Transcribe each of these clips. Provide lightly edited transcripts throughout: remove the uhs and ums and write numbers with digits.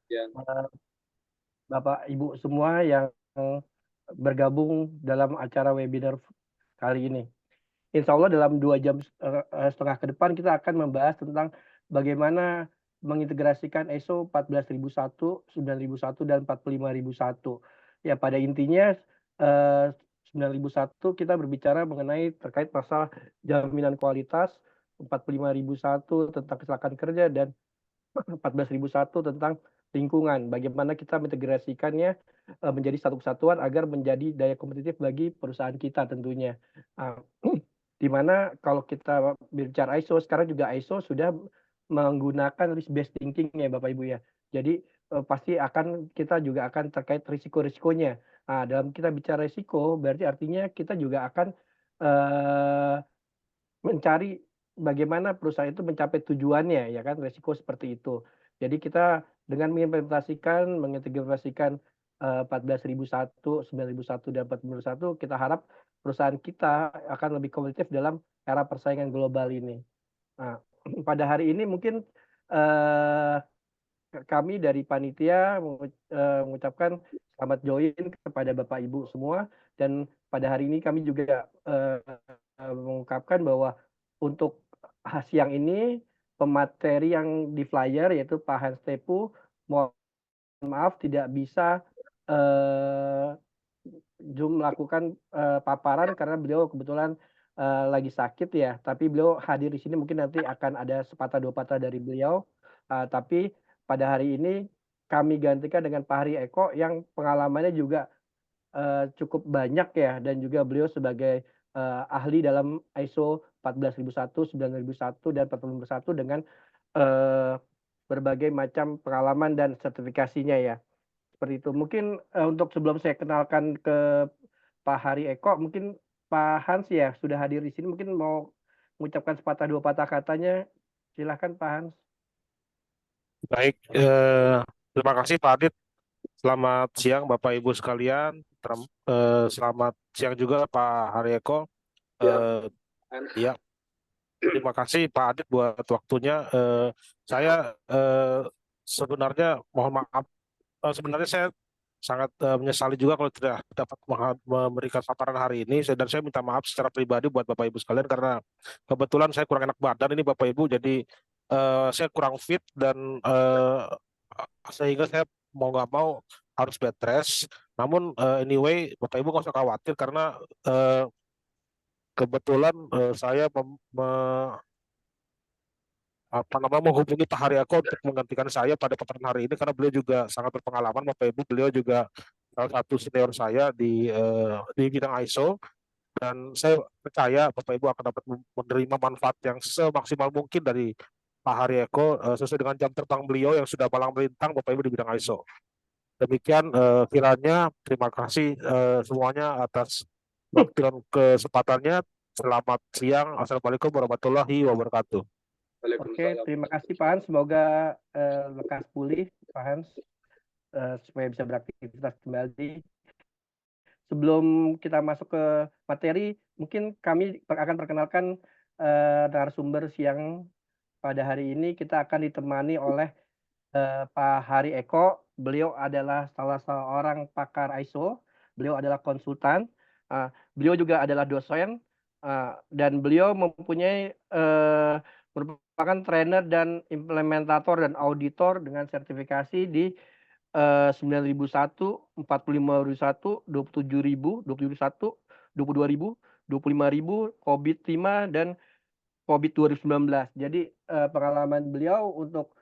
Ya. Bapak Ibu semua yang bergabung dalam acara webinar kali ini. Insya Allah dalam 2 jam setengah ke depan kita akan membahas tentang bagaimana mengintegrasikan ISO 14001, 9001, dan 45001. Ya, pada intinya 9001 kita berbicara mengenai terkait masalah jaminan kualitas, 45001 tentang kecelakaan kerja, dan 14.001 tentang lingkungan. Bagaimana kita mengintegrasikannya menjadi satu kesatuan agar menjadi daya kompetitif bagi perusahaan kita tentunya. Di mana kalau kita bicara ISO, sekarang juga ISO sudah menggunakan risk-based thinking ya Bapak Ibu ya. Jadi pasti kita juga akan terkait risiko-risikonya. Nah, dalam kita bicara risiko, berarti artinya kita juga akan mencari bagaimana perusahaan itu mencapai tujuannya, ya kan, resiko seperti itu. Jadi kita dengan mengintegrasikan 14.001, 9.001, dan 4.001, kita harap perusahaan kita akan lebih kompetitif dalam era persaingan global ini. Nah, pada hari ini mungkin eh, kami dari panitia mengucapkan selamat join kepada Bapak Ibu semua, dan pada hari ini kami juga mengungkapkan bahwa untuk siang ini pemateri yang di flyer yaitu Pak Hans Tepu, mohon maaf tidak bisa Zoom melakukan paparan karena beliau kebetulan lagi sakit ya, tapi beliau hadir di sini, mungkin nanti akan ada sepatah dua patah dari beliau. Tapi pada hari ini kami gantikan dengan Pak Hari Eko yang pengalamannya juga cukup banyak ya, dan juga beliau sebagai ahli dalam ISO 14001, 9001, dan 45001 dengan berbagai macam pengalaman dan sertifikasinya ya. Seperti itu. Mungkin untuk sebelum saya kenalkan ke Pak Hari Eko, mungkin Pak Hans ya sudah hadir di sini, mungkin mau mengucapkan sepatah dua patah katanya. Silahkan Pak Hans. Baik, terima kasih Pak Adit. Selamat siang Bapak Ibu sekalian. Selamat siang juga Pak Haryeko. Ya. Ya, terima kasih Pak Adit buat waktunya. Saya sebenarnya mohon maaf. Sebenarnya saya sangat menyesali juga kalau tidak dapat memberikan paparan hari ini. Dan saya minta maaf secara pribadi buat Bapak Ibu sekalian karena kebetulan saya kurang enak badan ini Bapak Ibu. Jadi saya kurang fit dan sehingga saya mau nggak mau harus bed rest. Namun anyway Bapak Ibu nggak usah khawatir karena eh, kebetulan saya apa namanya menghubungi Pak Haryako untuk menggantikan saya pada paparan hari ini karena beliau juga sangat berpengalaman Bapak Ibu. Beliau juga salah satu senior saya di bidang ISO, dan saya percaya Bapak Ibu akan dapat menerima manfaat yang semaksimal mungkin dari Pak Haryeko sesuai dengan jam terbang beliau yang sudah malang melintang Bapak Ibu di bidang ISO. Demikian kiranya, terima kasih semuanya atas waktu dan kesempatannya. Selamat siang. Assalamualaikum warahmatullahi wabarakatuh. Oke, terima kasih Pak Hans. Semoga lekas pulih Pak Hans supaya bisa beraktivitas kembali. Sebelum kita masuk ke materi, mungkin kami akan perkenalkan narasumber siang pada hari ini. Kita akan ditemani oleh Pak Hari Eko. Beliau adalah salah seorang pakar ISO. Beliau adalah konsultan. Beliau juga adalah dosen, dan beliau mempunyai merupakan trainer dan implementator dan auditor dengan sertifikasi di 9.001, 45.001, 27.000, 27.001, 22.000, 25.000, COVID 5, dan COVID 2019. Jadi pengalaman beliau untuk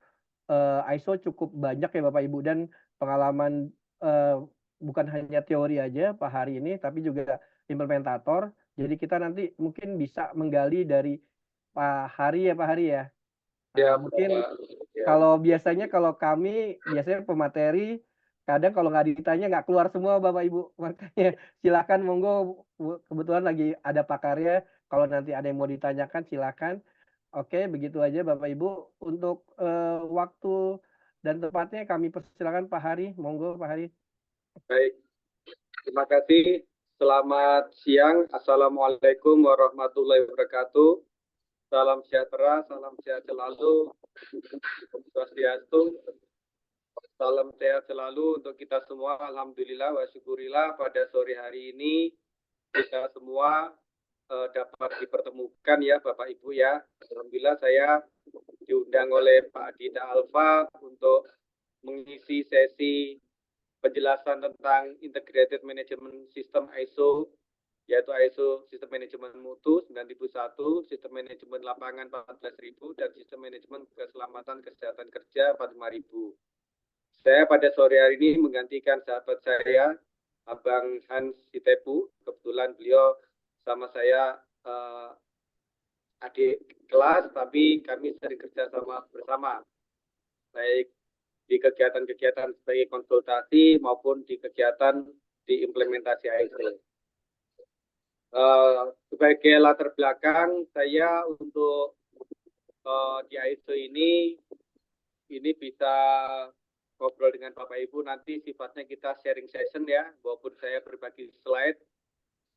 ISO cukup banyak ya Bapak Ibu, dan pengalaman bukan hanya teori aja Pak Hari ini, tapi juga implementator. Jadi kita nanti mungkin bisa menggali dari Pak Hari ya Pak Hari ya. Ya, Mungkin ya. kalau kami biasanya pemateri, kadang kalau nggak ditanya nggak keluar semua Bapak Ibu. Makanya silakan monggo, kebetulan lagi ada pakarnya. Kalau nanti ada yang mau ditanyakan silakan. Oke, begitu aja Bapak Ibu. Untuk waktu dan tempatnya kami persilakan Pak Hari. Monggo Pak Hari. Baik, terima kasih. Selamat siang. Assalamualaikum warahmatullahi wabarakatuh. Salam sejahtera, salam sehat selalu. Om Swastiastu. Salam sehat selalu untuk kita semua. Alhamdulillah wa syukurillah pada sore hari ini kita semua dapat dipertemukan ya Bapak Ibu ya. Alhamdulillah saya diundang oleh Pak Dita Alfa untuk mengisi sesi penjelasan tentang Integrated Management System ISO, yaitu ISO Sistem Manajemen Mutu 9001, Sistem Manajemen Lapangan 14000, dan Sistem Manajemen Keselamatan Kesehatan Kerja 45000. Saya pada sore hari ini menggantikan sahabat saya, Abang Hans Sitepu. Kebetulan beliau sama saya adik kelas, tapi kami sering kerja sama bersama, baik di kegiatan-kegiatan sebagai konsultasi maupun di kegiatan di implementasi ISO. Sebagai latar belakang saya untuk di ISO ini bisa ngobrol dengan Bapak Ibu, nanti sifatnya kita sharing session ya, walaupun saya berbagi slide.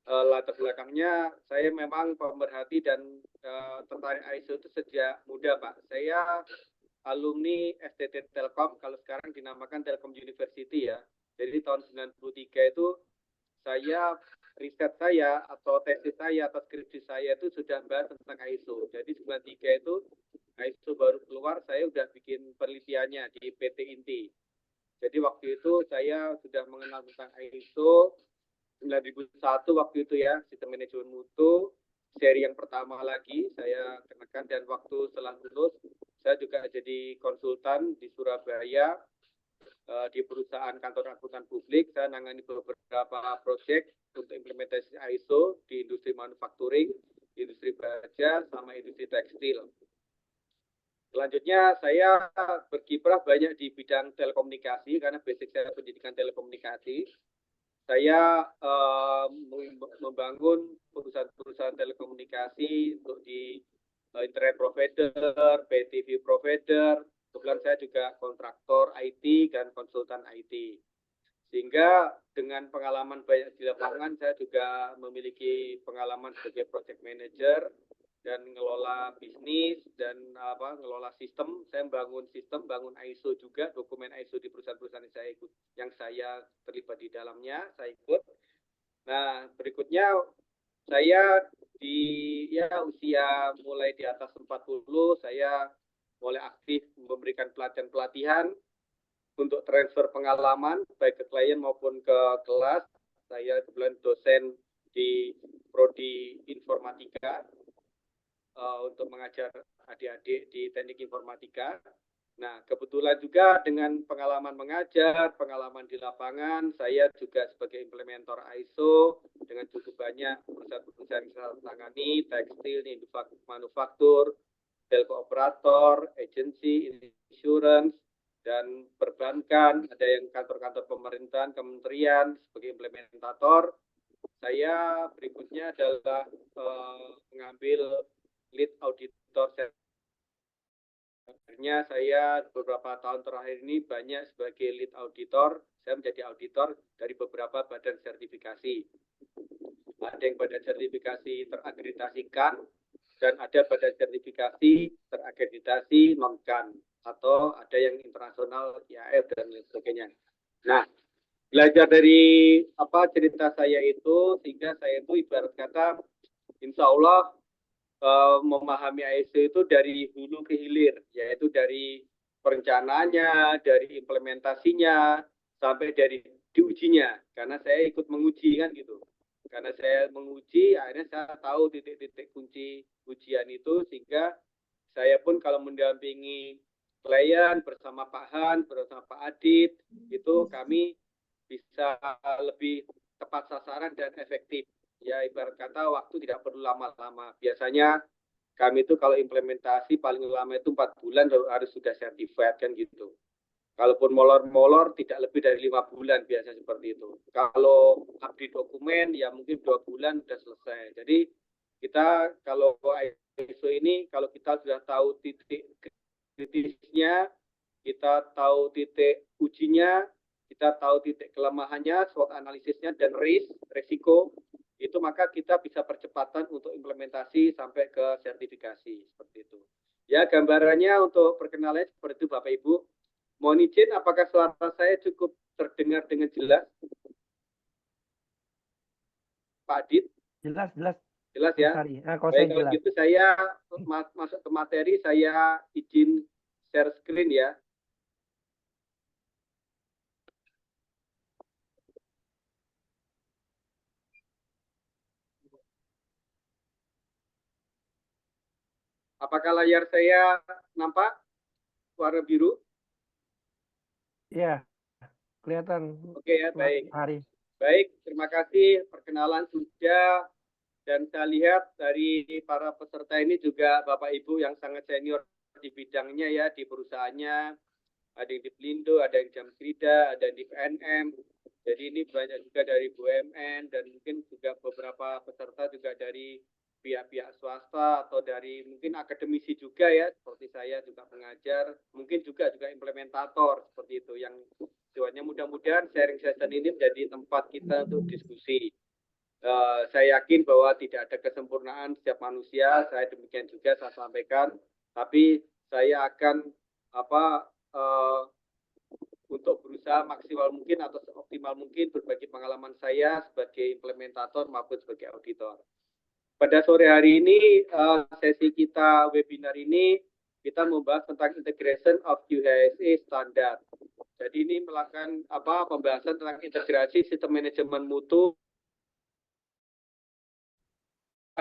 Latar belakangnya saya memang pemerhati dan tertarik ISO itu sejak muda Pak. Saya alumni STT Telkom, kalau sekarang dinamakan Telkom University ya. Jadi tahun 93 itu saya riset saya atau tesis saya atau skripsi saya itu sudah bahas tentang ISO. Jadi 93 itu ISO baru keluar, saya sudah bikin penelitiannya di PT Inti. Jadi waktu itu saya sudah mengenal tentang ISO 9001 waktu itu ya, Sistem Manajemen Mutu, seri yang pertama lagi saya kenakan, dan waktu setelah lulus saya juga jadi konsultan di Surabaya di perusahaan kantor akuntan publik. Saya nangani beberapa proyek untuk implementasi ISO di industri manufacturing, industri baja, sama industri tekstil. Selanjutnya saya berkiprah banyak di bidang telekomunikasi karena basic saya pendidikan telekomunikasi. Saya membangun perusahaan-perusahaan telekomunikasi untuk di internet provider, pay TV provider. Kebetulan saya juga kontraktor IT dan konsultan IT. Sehingga dengan pengalaman banyak di lapangan, saya juga memiliki pengalaman sebagai project manager dan ngelola bisnis dan ngelola sistem. Saya bangun sistem, bangun ISO juga, dokumen ISO di perusahaan-perusahaan yang saya terlibat di dalamnya, saya ikut. Nah, berikutnya saya di usia mulai di atas 40, saya mulai aktif memberikan pelatihan-pelatihan untuk transfer pengalaman baik ke klien maupun ke kelas. Saya kebetulan dosen di prodi informatika untuk mengajar adik-adik di teknik informatika. Nah, kebetulan juga dengan pengalaman mengajar, pengalaman di lapangan, saya juga sebagai implementator ISO dengan cukup banyak perusahaan-perusahaan yang saya tangani, tekstil, manufaktur, telco operator, agensi, insurance, dan perbankan, ada yang kantor-kantor pemerintahan, kementerian sebagai implementator. Saya berikutnya adalah mengambil lead auditor. Akhirnya saya beberapa tahun terakhir ini banyak sebagai lead auditor. Saya menjadi auditor dari beberapa badan sertifikasi. Ada yang badan sertifikasi terakreditasikan dan ada badan sertifikasi terakreditasi non-kan, atau ada yang internasional, IAF dan lain sebagainya. Nah, belajar dari cerita saya itu, sehingga saya itu ibarat kata insya Allah memahami ISO itu dari hulu ke hilir, yaitu dari perencanaannya, dari implementasinya, sampai dari diujinya. Karena saya ikut menguji kan gitu. Karena saya menguji, akhirnya saya tahu titik-titik kunci ujian itu, sehingga saya pun kalau mendampingi klien bersama Pak Han, bersama Pak Adit, itu kami bisa lebih tepat sasaran dan efektif. Ya, ibarat kata waktu tidak perlu lama-lama. Biasanya kami itu kalau implementasi paling lama itu 4 bulan harus sudah certified kan gitu. Kalaupun molor-molor tidak lebih dari 5 bulan biasanya seperti itu. Kalau update dokumen ya mungkin 2 bulan sudah selesai. Jadi kita kalau ISO ini kalau kita sudah tahu titik kritisnya, kita tahu titik ujinya, kita tahu titik kelemahannya, SWOT analisisnya, dan risiko, itu maka kita bisa percepatan untuk implementasi sampai ke sertifikasi seperti itu. Ya, gambarannya untuk perkenalan seperti itu Bapak Ibu. Mohon izin, apakah suara saya cukup terdengar dengan jelas? Pak Adit? Jelas, jelas. Jelas ya? Kalau Baik, saya kalau jelas. gitu saya masuk ke materi, saya izin share screen ya. Apakah layar saya nampak warna biru? Iya, kelihatan. Oke ya, baik. Hari. Baik, terima kasih. Perkenalan sudah. Dan saya lihat dari para peserta ini juga Bapak Ibu yang sangat senior di bidangnya ya, di perusahaannya. Ada yang di Pelindo, ada yang Jamkrida, ada yang di PNM. Jadi ini banyak juga dari BUMN dan mungkin juga beberapa peserta juga dari pihak-pihak swasta atau dari mungkin akademisi juga ya, seperti saya juga pengajar, mungkin juga implementator seperti itu yang tujuannya mudah-mudahan sharing session ini menjadi tempat kita untuk diskusi. Saya yakin bahwa tidak ada kesempurnaan setiap manusia, saya demikian juga saya sampaikan, tapi saya akan untuk berusaha maksimal mungkin atau seoptimal mungkin berbagi pengalaman saya sebagai implementator maupun sebagai auditor. Pada sore hari ini, sesi kita webinar ini, kita membahas tentang integration of UHSE standard. Jadi ini melakukan pembahasan tentang integrasi sistem manajemen mutu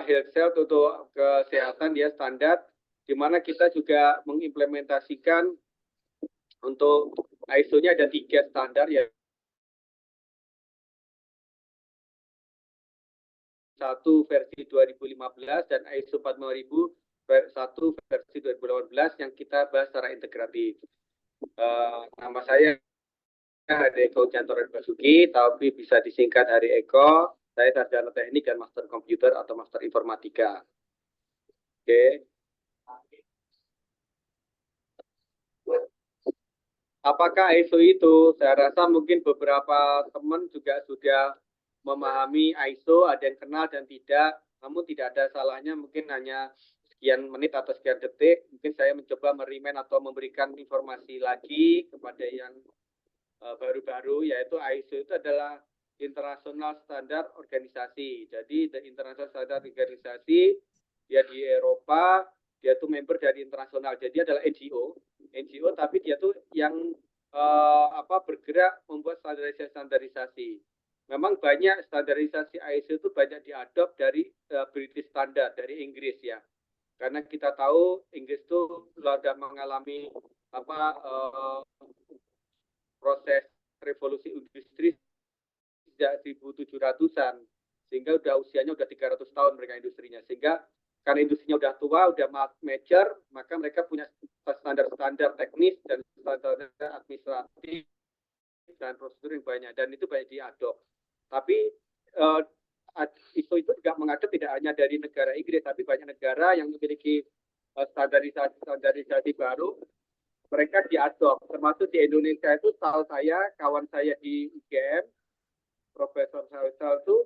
health health untuk kesehatan dia standar, di mana kita juga mengimplementasikan untuk ISO-nya ada 3 standar ya. Satu versi 2015 dan ISO 45001 versi 2018 yang kita bahas secara integratif. Nama saya Hari Eko Cantoran Basuki, tapi bisa disingkat Hari Eko. Saya sarjana teknik dan master komputer atau master informatika. Oke. Apakah ISO itu? Saya rasa mungkin beberapa teman juga sudah memahami ISO, ada yang kenal dan tidak. Namun tidak ada salahnya, mungkin hanya sekian menit atau sekian detik. Mungkin saya mencoba merimen atau memberikan informasi lagi kepada yang baru-baru, yaitu ISO itu adalah International Standard Organisasi. Jadi the International Standard Organisasi dia di Eropa, dia tuh member dari internasional. Jadi adalah NGO, tapi dia tuh yang bergerak membuat standarisasi. Memang banyak standarisasi ISO itu banyak diadop dari British Standard, dari Inggris ya. Karena kita tahu Inggris itu sudah mengalami proses revolusi industri sejak 1700-an, sehingga usianya udah 300 tahun mereka industrinya, sehingga karena industrinya udah tua, udah mature, maka mereka punya standar-standar teknis dan standar administratif dan prosedur yang banyak, dan itu banyak diadop. Tapi ISO itu juga mengadop tidak hanya dari negara Inggris, tapi banyak negara yang memiliki standarisasi baru, mereka diadop, termasuk di Indonesia itu tahu saya, kawan saya di UGM, Profesor Salsal itu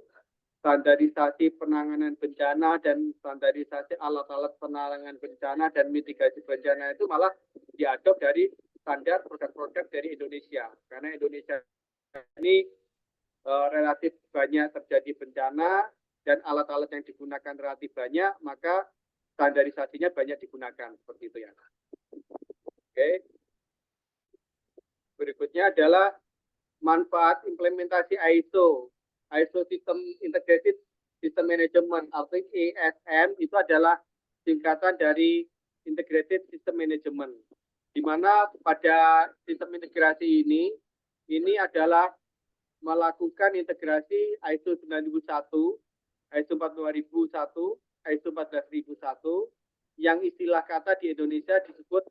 standarisasi penanganan bencana dan standarisasi alat-alat penanganan bencana dan mitigasi bencana itu malah diadop dari standar produk-produk dari Indonesia. Karena Indonesia ini relatif banyak terjadi bencana dan alat-alat yang digunakan relatif banyak, maka standarisasinya banyak digunakan, seperti itu ya. Oke. Berikutnya adalah manfaat implementasi ISO System Integrated System Management atau ISM itu adalah singkatan dari Integrated System Management, di mana pada sistem integrasi ini adalah melakukan integrasi ISO 9001, ISO 42001, ISO 14001, yang istilah kata di Indonesia disebut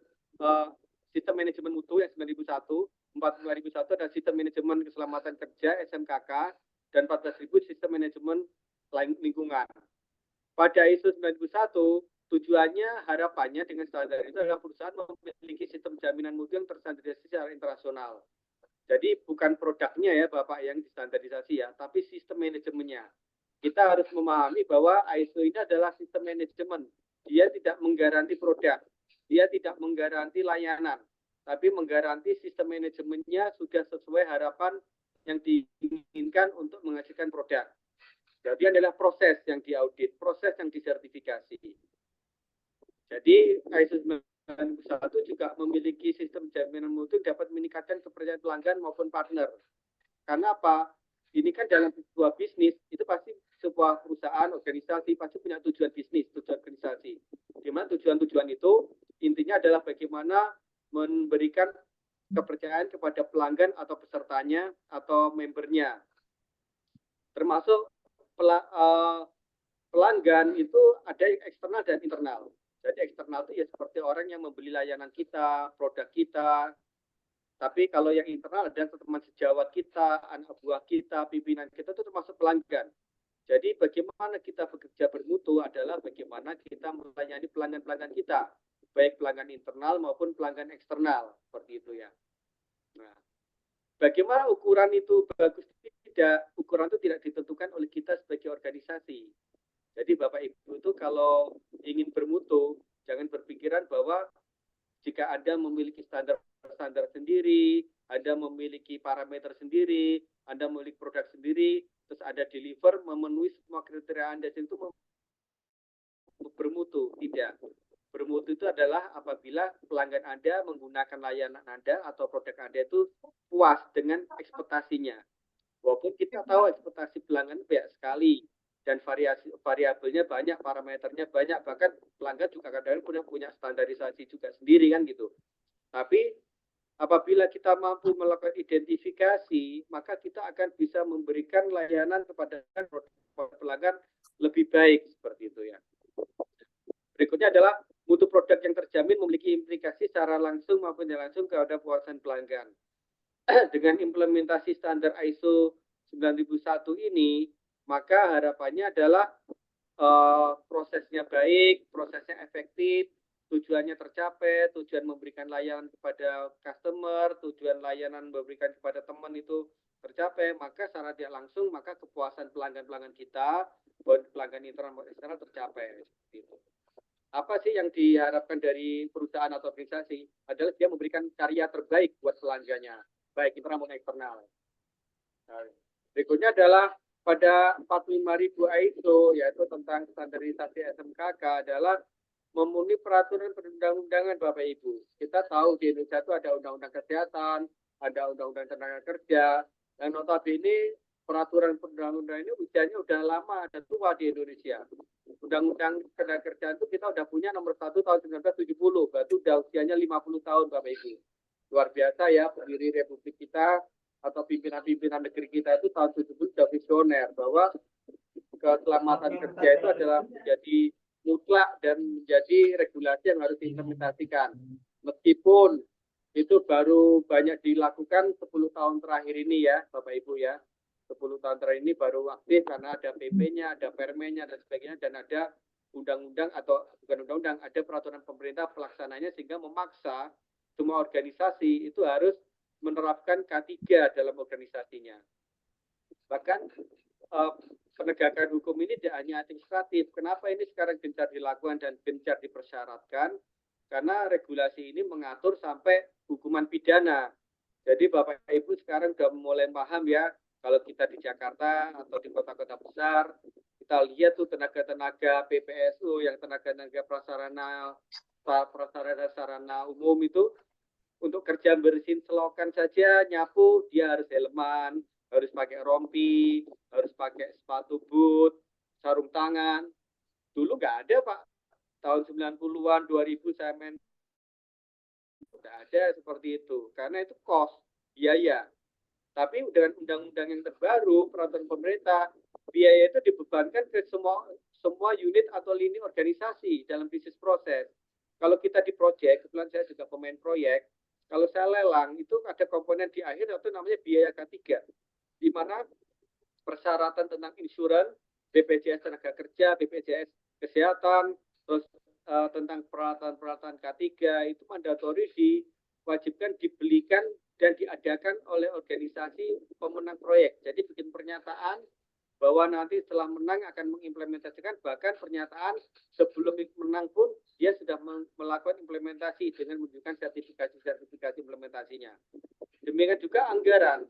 sistem manajemen mutu yang 9001, 42001 dan sistem manajemen keselamatan kerja SMKK, dan 14.000 sistem manajemen lingkungan. Pada ISO 9001, tujuannya harapannya dengan standar itu adalah perusahaan memiliki sistem jaminan mutu yang terstandarisasi secara internasional. Jadi bukan produknya ya Bapak yang distandarisasi ya, tapi sistem manajemennya. Kita harus memahami bahwa ISO ini adalah sistem manajemen. Dia tidak menggaranti produk, dia tidak menggaranti layanan, tapi menggaransi sistem manajemennya sudah sesuai harapan yang diinginkan untuk menghasilkan produk. Jadi adalah proses yang diaudit, proses yang disertifikasi. Jadi ISO 9001 juga memiliki sistem jaminan mutu dapat meningkatkan kepercayaan pelanggan maupun partner. Karena apa? Ini kan dalam sebuah bisnis, itu pasti sebuah perusahaan, organisasi, pasti punya tujuan bisnis, tujuan organisasi. Di mana tujuan-tujuan itu intinya adalah bagaimana memberikan kepercayaan kepada pelanggan atau pesertanya atau membernya. Termasuk pelanggan itu ada yang eksternal dan internal. Jadi eksternal itu ya seperti orang yang membeli layanan kita, produk kita. Tapi kalau yang internal ada teman sejawat kita, anak buah kita, pimpinan kita itu termasuk pelanggan. Jadi bagaimana kita bekerja bermutu adalah bagaimana kita melayani pelanggan-pelanggan kita, baik pelanggan internal maupun pelanggan eksternal, seperti itu ya. Nah, bagaimana ukuran itu bagus tidak? Ukuran itu tidak ditentukan oleh kita sebagai organisasi. Jadi Bapak Ibu itu kalau ingin bermutu, jangan berpikiran bahwa jika Anda memiliki standar sendiri, Anda memiliki parameter sendiri, Anda memiliki produk sendiri, terus Anda deliver memenuhi semua kriteria Anda itu bermutu. Tidak. Bermutu itu adalah apabila pelanggan Anda menggunakan layanan Anda atau produk Anda itu puas dengan ekspektasinya. Walaupun kita tahu ekspektasi pelanggan banyak sekali dan variabelnya banyak, parameternya banyak, bahkan pelanggan juga kadang-kadang punya standarisasi juga sendiri kan gitu. Tapi apabila kita mampu melakukan identifikasi, maka kita akan bisa memberikan layanan kepada pelanggan lebih baik seperti itu ya. Berikutnya adalah mutu produk yang terjamin memiliki implikasi secara langsung maupun tidak langsung kepada kepuasan pelanggan. Dengan implementasi standar ISO 9001 ini, maka harapannya adalah prosesnya baik, prosesnya efektif, tujuannya tercapai, tujuan memberikan layanan kepada customer, tujuan layanan memberikan kepada teman itu tercapai, maka secara tidak langsung maka kepuasan pelanggan-pelanggan kita, pelanggan internal maupun eksternal tercapai. Gitu. Apa sih yang diharapkan dari perusahaan atau organisasi? Adalah dia memberikan karya terbaik buat pelanggannya, baik internal maupun eksternal. Nah, berikutnya adalah pada 45.000 ISO, yaitu tentang standarisasi SMKK, adalah memenuhi peraturan perundang-undangan Bapak Ibu. Kita tahu di Indonesia itu ada undang-undang kesehatan, ada undang-undang tenaga kerja, dan notabene peraturan perundang-undangan ini usianya udah lama, ada tua di Indonesia. Undang-undang tenaga kerja itu kita udah punya nomor 1 tahun 1970, berarti udah usianya 50 tahun Bapak Ibu. Luar biasa ya, pendiri Republik kita atau pimpinan-pimpinan negeri kita itu tahun 70 sudah visioner bahwa keselamatan kerja itu adalah menjadi mutlak dan menjadi regulasi yang harus diimplementasikan. Meskipun itu baru banyak dilakukan 10 tahun terakhir ini ya, Bapak Ibu ya. 10 tahun terakhir ini baru aktif karena ada PP-nya, ada permennya dan sebagainya, dan ada undang-undang atau bukan undang-undang, ada peraturan pemerintah pelaksananya sehingga memaksa semua organisasi itu harus menerapkan K3 dalam organisasinya. Bahkan penegakan hukum ini tidak hanya administratif. Kenapa ini sekarang gencar dilakukan dan gencar dipersyaratkan? Karena regulasi ini mengatur sampai hukuman pidana. Jadi Bapak Ibu sekarang sudah mulai paham ya, kalau kita di Jakarta atau di kota-kota besar, kita lihat tuh tenaga-tenaga PPSU yang tenaga-tenaga prasarana umum itu untuk kerja bersihin selokan saja, nyapu, dia harus helman, harus pakai rompi, harus pakai sepatu boot, sarung tangan. Dulu nggak ada Pak, tahun 90-an, 2000 saya main, nggak ada seperti itu, karena itu cost, biaya. Tapi dengan undang-undang yang terbaru, peraturan pemerintah, biaya itu dibebankan ke semua unit atau lini organisasi dalam bisnis proses. Kalau kita di proyek, kebetulan saya juga pemain proyek, kalau saya lelang, itu ada komponen di akhir itu namanya biaya K3, di mana persyaratan tentang insuran, BPJS tenaga kerja, BPJS kesehatan, terus tentang peralatan-peralatan K3 itu mandatori diwajibkan dibelikan dan diadakan oleh organisasi pemenang proyek. Jadi bikin pernyataan bahwa nanti setelah menang akan mengimplementasikan, bahkan pernyataan sebelum menang pun dia sudah melakukan implementasi dengan menunjukkan sertifikasi implementasinya. Demikian juga anggaran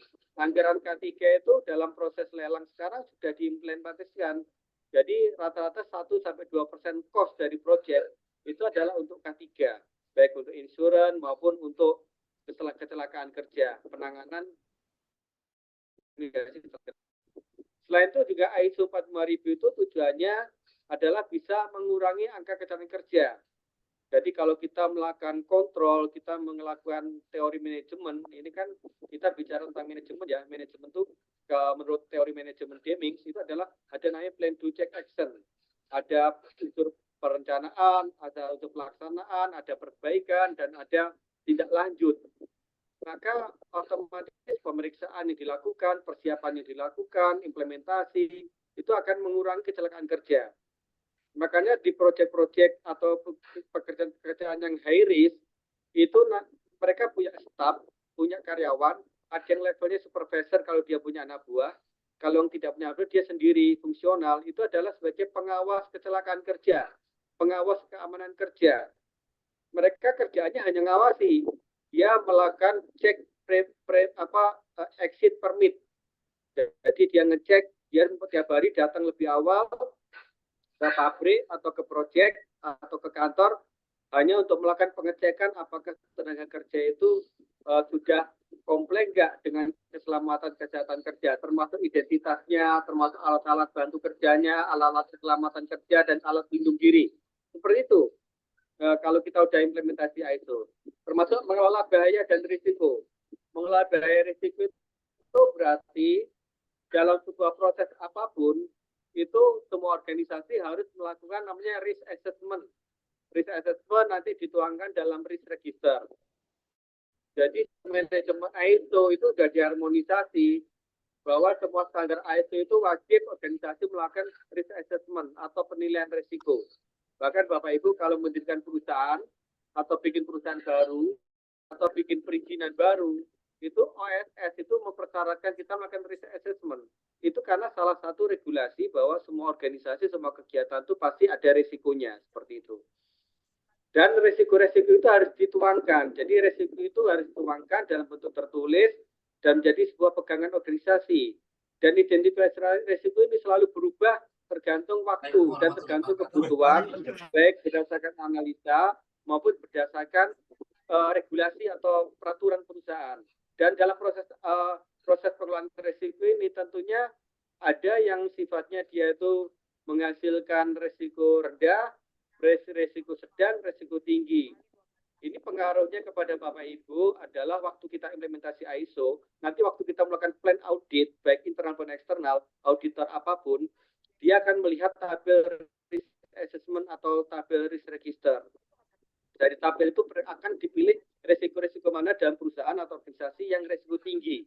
K3 itu dalam proses lelang sekarang sudah diimplementasikan. Jadi rata-rata 1-2% cost dari proyek itu adalah untuk K3, baik untuk insuran maupun untuk kecelakaan kerja, penanganan. Selain itu juga ISO 45000 itu tujuannya adalah bisa mengurangi angka kecelakaan kerja. Jadi kalau kita melakukan kontrol, kita melakukan teori manajemen, ini kan kita bicara tentang manajemen ya. Manajemen itu menurut teori manajemen Deming itu adalah ada namanya plan do check action. Ada unsur perencanaan, ada unsur pelaksanaan, ada perbaikan, dan ada tindak lanjut. Maka otomatis pemeriksaan yang dilakukan, persiapan yang dilakukan, implementasi, itu akan mengurangi kecelakaan kerja. Makanya di proyek-proyek atau pekerjaan-pekerjaan yang high risk, itu mereka punya staff, punya karyawan, ada yang levelnya supervisor kalau dia punya anak buah, kalau yang tidak punya anak buah, dia sendiri fungsional, itu adalah sebagai pengawas kecelakaan kerja, pengawas keamanan kerja. Mereka kerjaannya hanya ngawasi, dia melakukan cek exit permit. Jadi dia ngecek, dia setiap hari datang lebih awal ke pabrik atau ke proyek atau ke kantor hanya untuk melakukan pengecekan apakah tenaga kerja itu sudah komplain nggak dengan keselamatan kesehatan kerja, termasuk identitasnya, termasuk alat-alat bantu kerjanya, alat-alat keselamatan kerja, dan alat pelindung diri. Seperti itu. Kalau kita udah implementasi ISO, termasuk mengelola bahaya dan risiko. Mengelola bahaya risiko itu berarti dalam sebuah proses apapun, itu semua organisasi harus melakukan namanya risk assessment. Risk assessment nanti dituangkan dalam risk register. Jadi manajemen ISO itu sudah diharmonisasi bahwa semua standar ISO itu wajib organisasi melakukan risk assessment atau penilaian risiko. Bahkan Bapak Ibu kalau mendirikan perusahaan atau bikin perusahaan baru atau bikin perizinan baru, itu OSS itu mempersyaratkan kita melakukan risk assessment. Itu karena salah satu regulasi bahwa semua organisasi, semua kegiatan itu pasti ada risikonya, seperti itu. Dan risiko-risiko itu harus dituangkan. Jadi risiko itu harus dituangkan dalam bentuk tertulis dan menjadi sebuah pegangan organisasi. Dan identifikasi risiko ini selalu berubah tergantung waktu dan tergantung kebutuhan, baik berdasarkan analisa maupun berdasarkan regulasi atau peraturan perusahaan. Dan dalam proses pengelolaan risiko ini tentunya ada yang sifatnya dia itu menghasilkan risiko rendah, risiko sedang, risiko tinggi. Ini pengaruhnya kepada Bapak Ibu adalah waktu kita implementasi ISO, nanti waktu kita melakukan plan audit, baik internal maupun eksternal, auditor apapun, dia akan melihat tabel risk assessment atau tabel risk register. Dari tabel itu akan dipilih risiko-risiko mana dalam perusahaan atau organisasi yang risiko tinggi.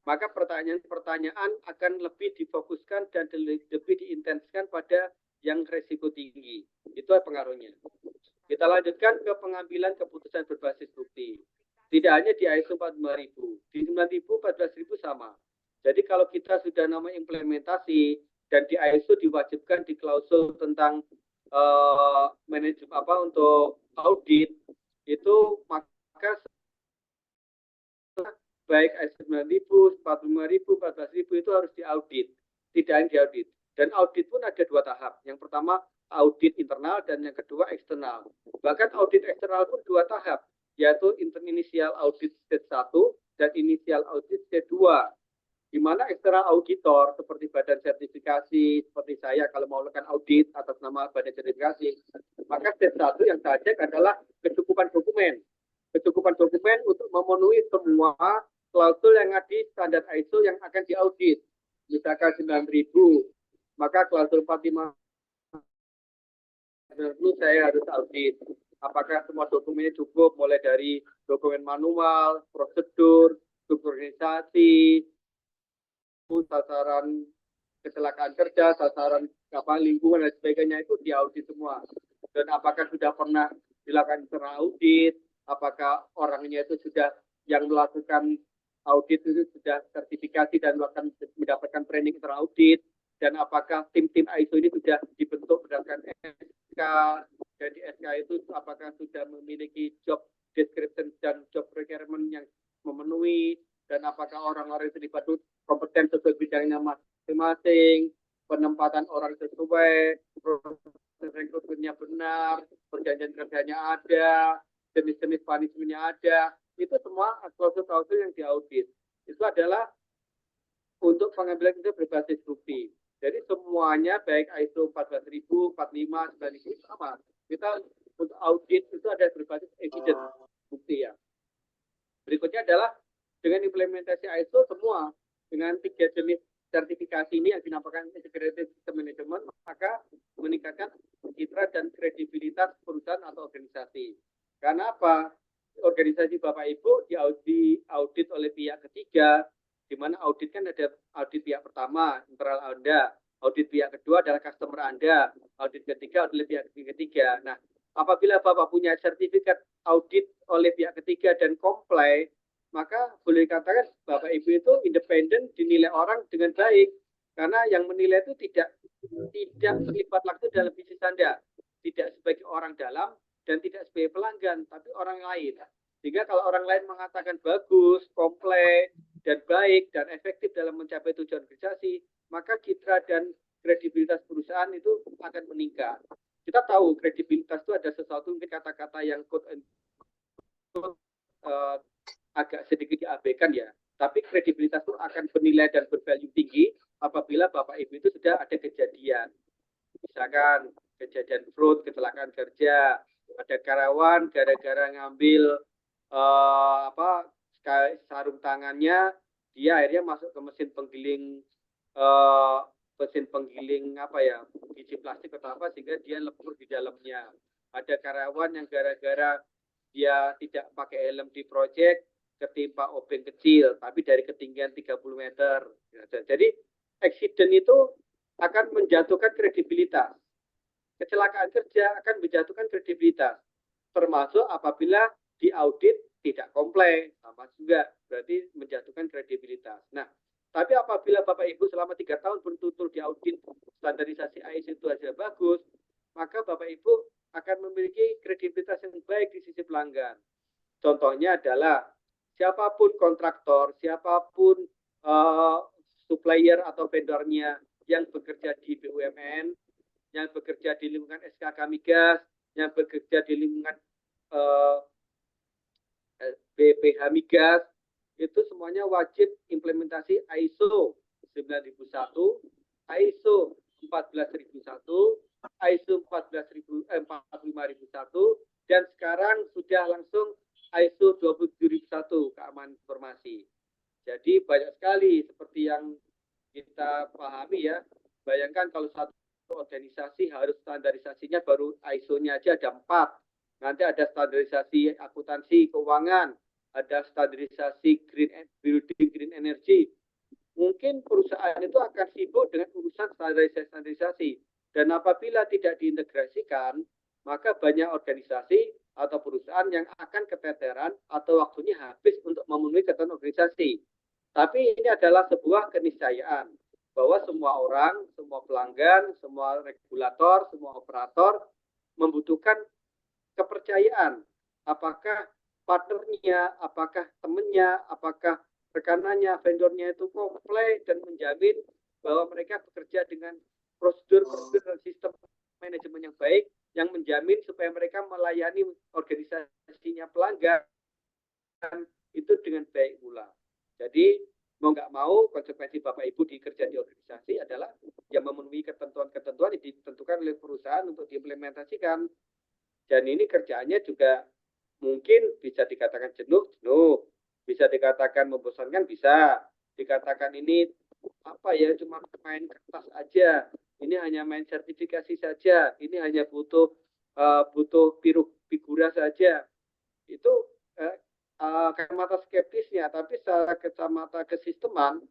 Maka pertanyaan akan lebih difokuskan dan lebih diintenskan pada yang risiko tinggi. Itu pengaruhnya. Kita lanjutkan ke pengambilan keputusan berbasis bukti. Tidak hanya di ISO 45000, di 9000, 14000 sama. Jadi kalau kita sudah namanya implementasi dan di ISO diwajibkan di klausul tentang manajemen untuk audit itu, maka baik ISO 9000, 45000, 14000 itu harus diaudit, tidak hanya diaudit. Dan audit pun ada dua tahap. Yang pertama audit internal dan yang kedua eksternal. Bahkan audit eksternal pun dua tahap, yaitu initial audit stage 1 dan initial audit stage 2. Di mana eksternal auditor seperti badan sertifikasi, seperti saya kalau mau melakukan audit atas nama badan sertifikasi, maka stage 1 yang saya cek adalah kecukupan dokumen. Kecukupan dokumen untuk memenuhi semua klausul yang ada di standar ISO yang akan diaudit. Misalkan 9000, maka klausul 45 dulu saya harus audit. Apakah semua dokumennya cukup, mulai dari dokumen manual, prosedur, organisasi, sasaran kecelakaan kerja, sasaran lingkungan dan sebagainya itu diaudit semua. Dan apakah sudah pernah dilakukan internal audit, apakah orangnya itu sudah yang melakukan audit itu sudah sertifikasi dan mendapatkan training internal audit. dan apakah tim-tim ISO ini sudah dibentuk berdasarkan SK, dan di SK itu apakah sudah memiliki job description dan job requirement yang memenuhi, dan apakah orang-orang yang terlibat itu kompeten sesuai bidangnya masing-masing, penempatan orang sesuai, proses rekrutmennya benar, perjanjian kerjanya ada, jenis-jenis punishment-nya ada, itu semua klausul-klausul yang diaudit. Itu adalah untuk pengambilan itu berbasis bukti. Jadi semuanya baik ISO 14000, 45, 9000 sama. Kita untuk audit itu ada berbasis evidence, bukti ya. Berikutnya adalah dengan implementasi ISO semua dengan 3 jenis sertifikasi ini yang dinamakan Integrated System Management, maka meningkatkan citra dan kredibilitas perusahaan atau organisasi. Karena apa? Organisasi Bapak Ibu diaudit oleh pihak ketiga, di mana audit kan ada audit pihak pertama, internal Anda, audit pihak kedua adalah customer Anda, audit ketiga adalah pihak ketiga. Nah, apabila Bapak punya sertifikat audit oleh pihak ketiga dan comply, maka boleh dikatakan Bapak Ibu itu independen, dinilai orang dengan baik, karena yang menilai itu tidak terlibat langsung dalam bisnis Anda, tidak sebagai orang dalam dan tidak sebagai pelanggan, tapi orang lain. Sehingga kalau orang lain mengatakan bagus, kompleks, dan baik, dan efektif dalam mencapai tujuan organisasi, maka citra dan kredibilitas perusahaan itu akan meningkat. Kita tahu kredibilitas itu ada sesuatu mungkin kata-kata yang agak sedikit diabaikan ya, tapi kredibilitas itu akan bernilai dan bervalue tinggi apabila Bapak Ibu itu sudah ada kejadian. Misalkan kejadian fraud, kecelakaan kerja, ada karyawan gara-gara ngambil sarung tangannya, dia akhirnya masuk ke mesin penggiling biji plastik atau apa, sehingga dia lebur di dalamnya. Ada karyawan yang gara-gara dia tidak pakai helm di proyek, ketimpa obeng kecil tapi dari ketinggian 30 meter. Jadi accident itu akan menjatuhkan kredibilitas. Kecelakaan kerja akan menjatuhkan kredibilitas, termasuk apabila diaudit tidak komplain, sama juga berarti menjatuhkan kredibilitas. Nah, tapi apabila Bapak Ibu selama 3 tahun berturut-turut diaudit standarisasi ISO itu hasil bagus, maka Bapak Ibu akan memiliki kredibilitas yang baik di sisi pelanggan. Contohnya adalah siapapun kontraktor, siapapun supplier atau vendornya yang bekerja di BUMN, yang bekerja di lingkungan SKK Migas, yang bekerja di lingkungan BPH Migas, itu semuanya wajib implementasi ISO 9001, ISO 14001, ISO 45001, dan sekarang sudah langsung ISO 27001 keamanan informasi. Jadi banyak sekali seperti yang kita pahami ya. Bayangkan kalau satu organisasi harus standarisasinya baru ISO-nya aja ada 4. Nanti ada standarisasi akuntansi keuangan, ada standarisasi green building, green energy. Mungkin perusahaan itu akan sibuk dengan urusan standarisasi. Dan apabila tidak diintegrasikan, maka banyak organisasi atau perusahaan yang akan keteteran atau waktunya habis untuk memenuhi ketentuan organisasi. Tapi ini adalah sebuah keniscayaan bahwa semua orang, semua pelanggan, semua regulator, semua operator membutuhkan kepercayaan. Apakah partnernya, apakah temannya, apakah rekanannya, vendornya itu komplain dan menjamin bahwa mereka bekerja dengan prosedur dan sistem manajemen yang baik, yang menjamin supaya mereka melayani organisasinya pelanggan itu dengan baik pula. Jadi mau nggak mau konsekuensi Bapak Ibu dikerja di organisasi adalah yang memenuhi ketentuan-ketentuan yang ditentukan oleh perusahaan untuk diimplementasikan. Dan ini kerjaannya juga mungkin bisa dikatakan jenuh, bisa dikatakan membosankan, bisa dikatakan ini cuma main kertas aja, ini hanya main sertifikasi saja, ini hanya butuh figura saja. Itu kacamata skeptisnya, tapi secara kacamata kesisteman,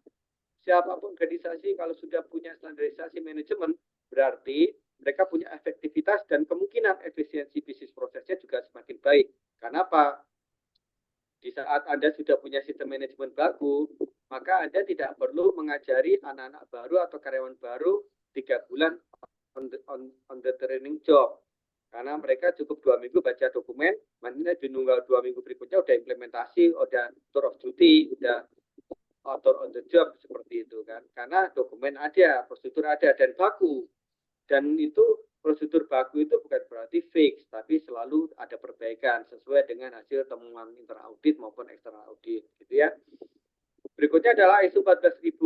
siapapun organisasi kalau sudah punya standarisasi manajemen, berarti mereka punya efektivitas dan kemungkinan efisiensi bisnis prosesnya juga semakin baik. Karena apa? Di saat Anda sudah punya sistem manajemen baku, maka Anda tidak perlu mengajari anak-anak baru atau karyawan baru 3 bulan on the training job. Karena mereka cukup 2 minggu baca dokumen, nanti dinunggal 2 minggu berikutnya udah implementasi, udah tour of duty, udah author on the job, seperti itu kan. Karena dokumen ada, prosedur ada, dan baku. Dan itu prosedur baku itu bukan berarti fix, tapi selalu ada perbaikan sesuai dengan hasil temuan interaudit maupun eksternal audit, gitu ya. Berikutnya adalah ISO 14.000.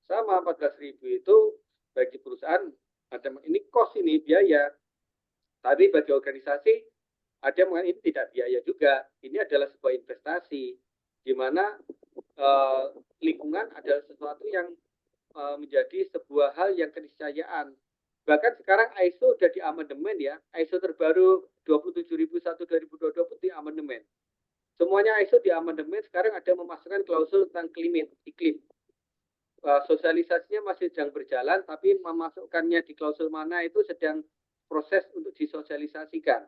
Sama 14.000 itu bagi perusahaan ini cost, ini biaya. Tapi bagi organisasi ada yang mengatakan ini tidak biaya juga. Ini adalah sebuah investasi di mana lingkungan adalah sesuatu yang menjadi sebuah hal yang keniscayaan. Bahkan sekarang ISO sudah di amandemen ya. ISO terbaru 27001/2022 pun di amandemen. Semuanya ISO di amandemen, sekarang ada memasukkan klausul tentang iklim. Sosialisasinya masih sedang berjalan, tapi memasukkannya di klausul mana itu sedang proses untuk disosialisasikan.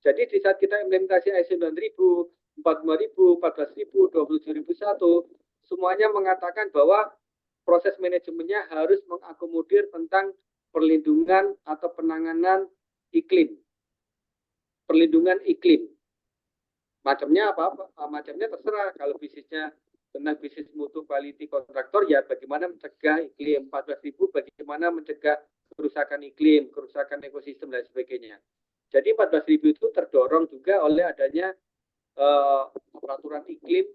Jadi di saat kita implementasi ISO 9000, 45000, 14000, 27001, semuanya mengatakan bahwa proses manajemennya harus mengakomodir tentang perlindungan atau penanganan iklim. Perlindungan iklim. Macamnya apa? Macamnya terserah. Kalau bisnisnya tentang bisnis mutu quality kontraktor, ya bagaimana mencegah iklim. 14.000 bagaimana mencegah kerusakan iklim, kerusakan ekosistem dan sebagainya. Jadi 14.000 itu terdorong juga oleh adanya peraturan iklim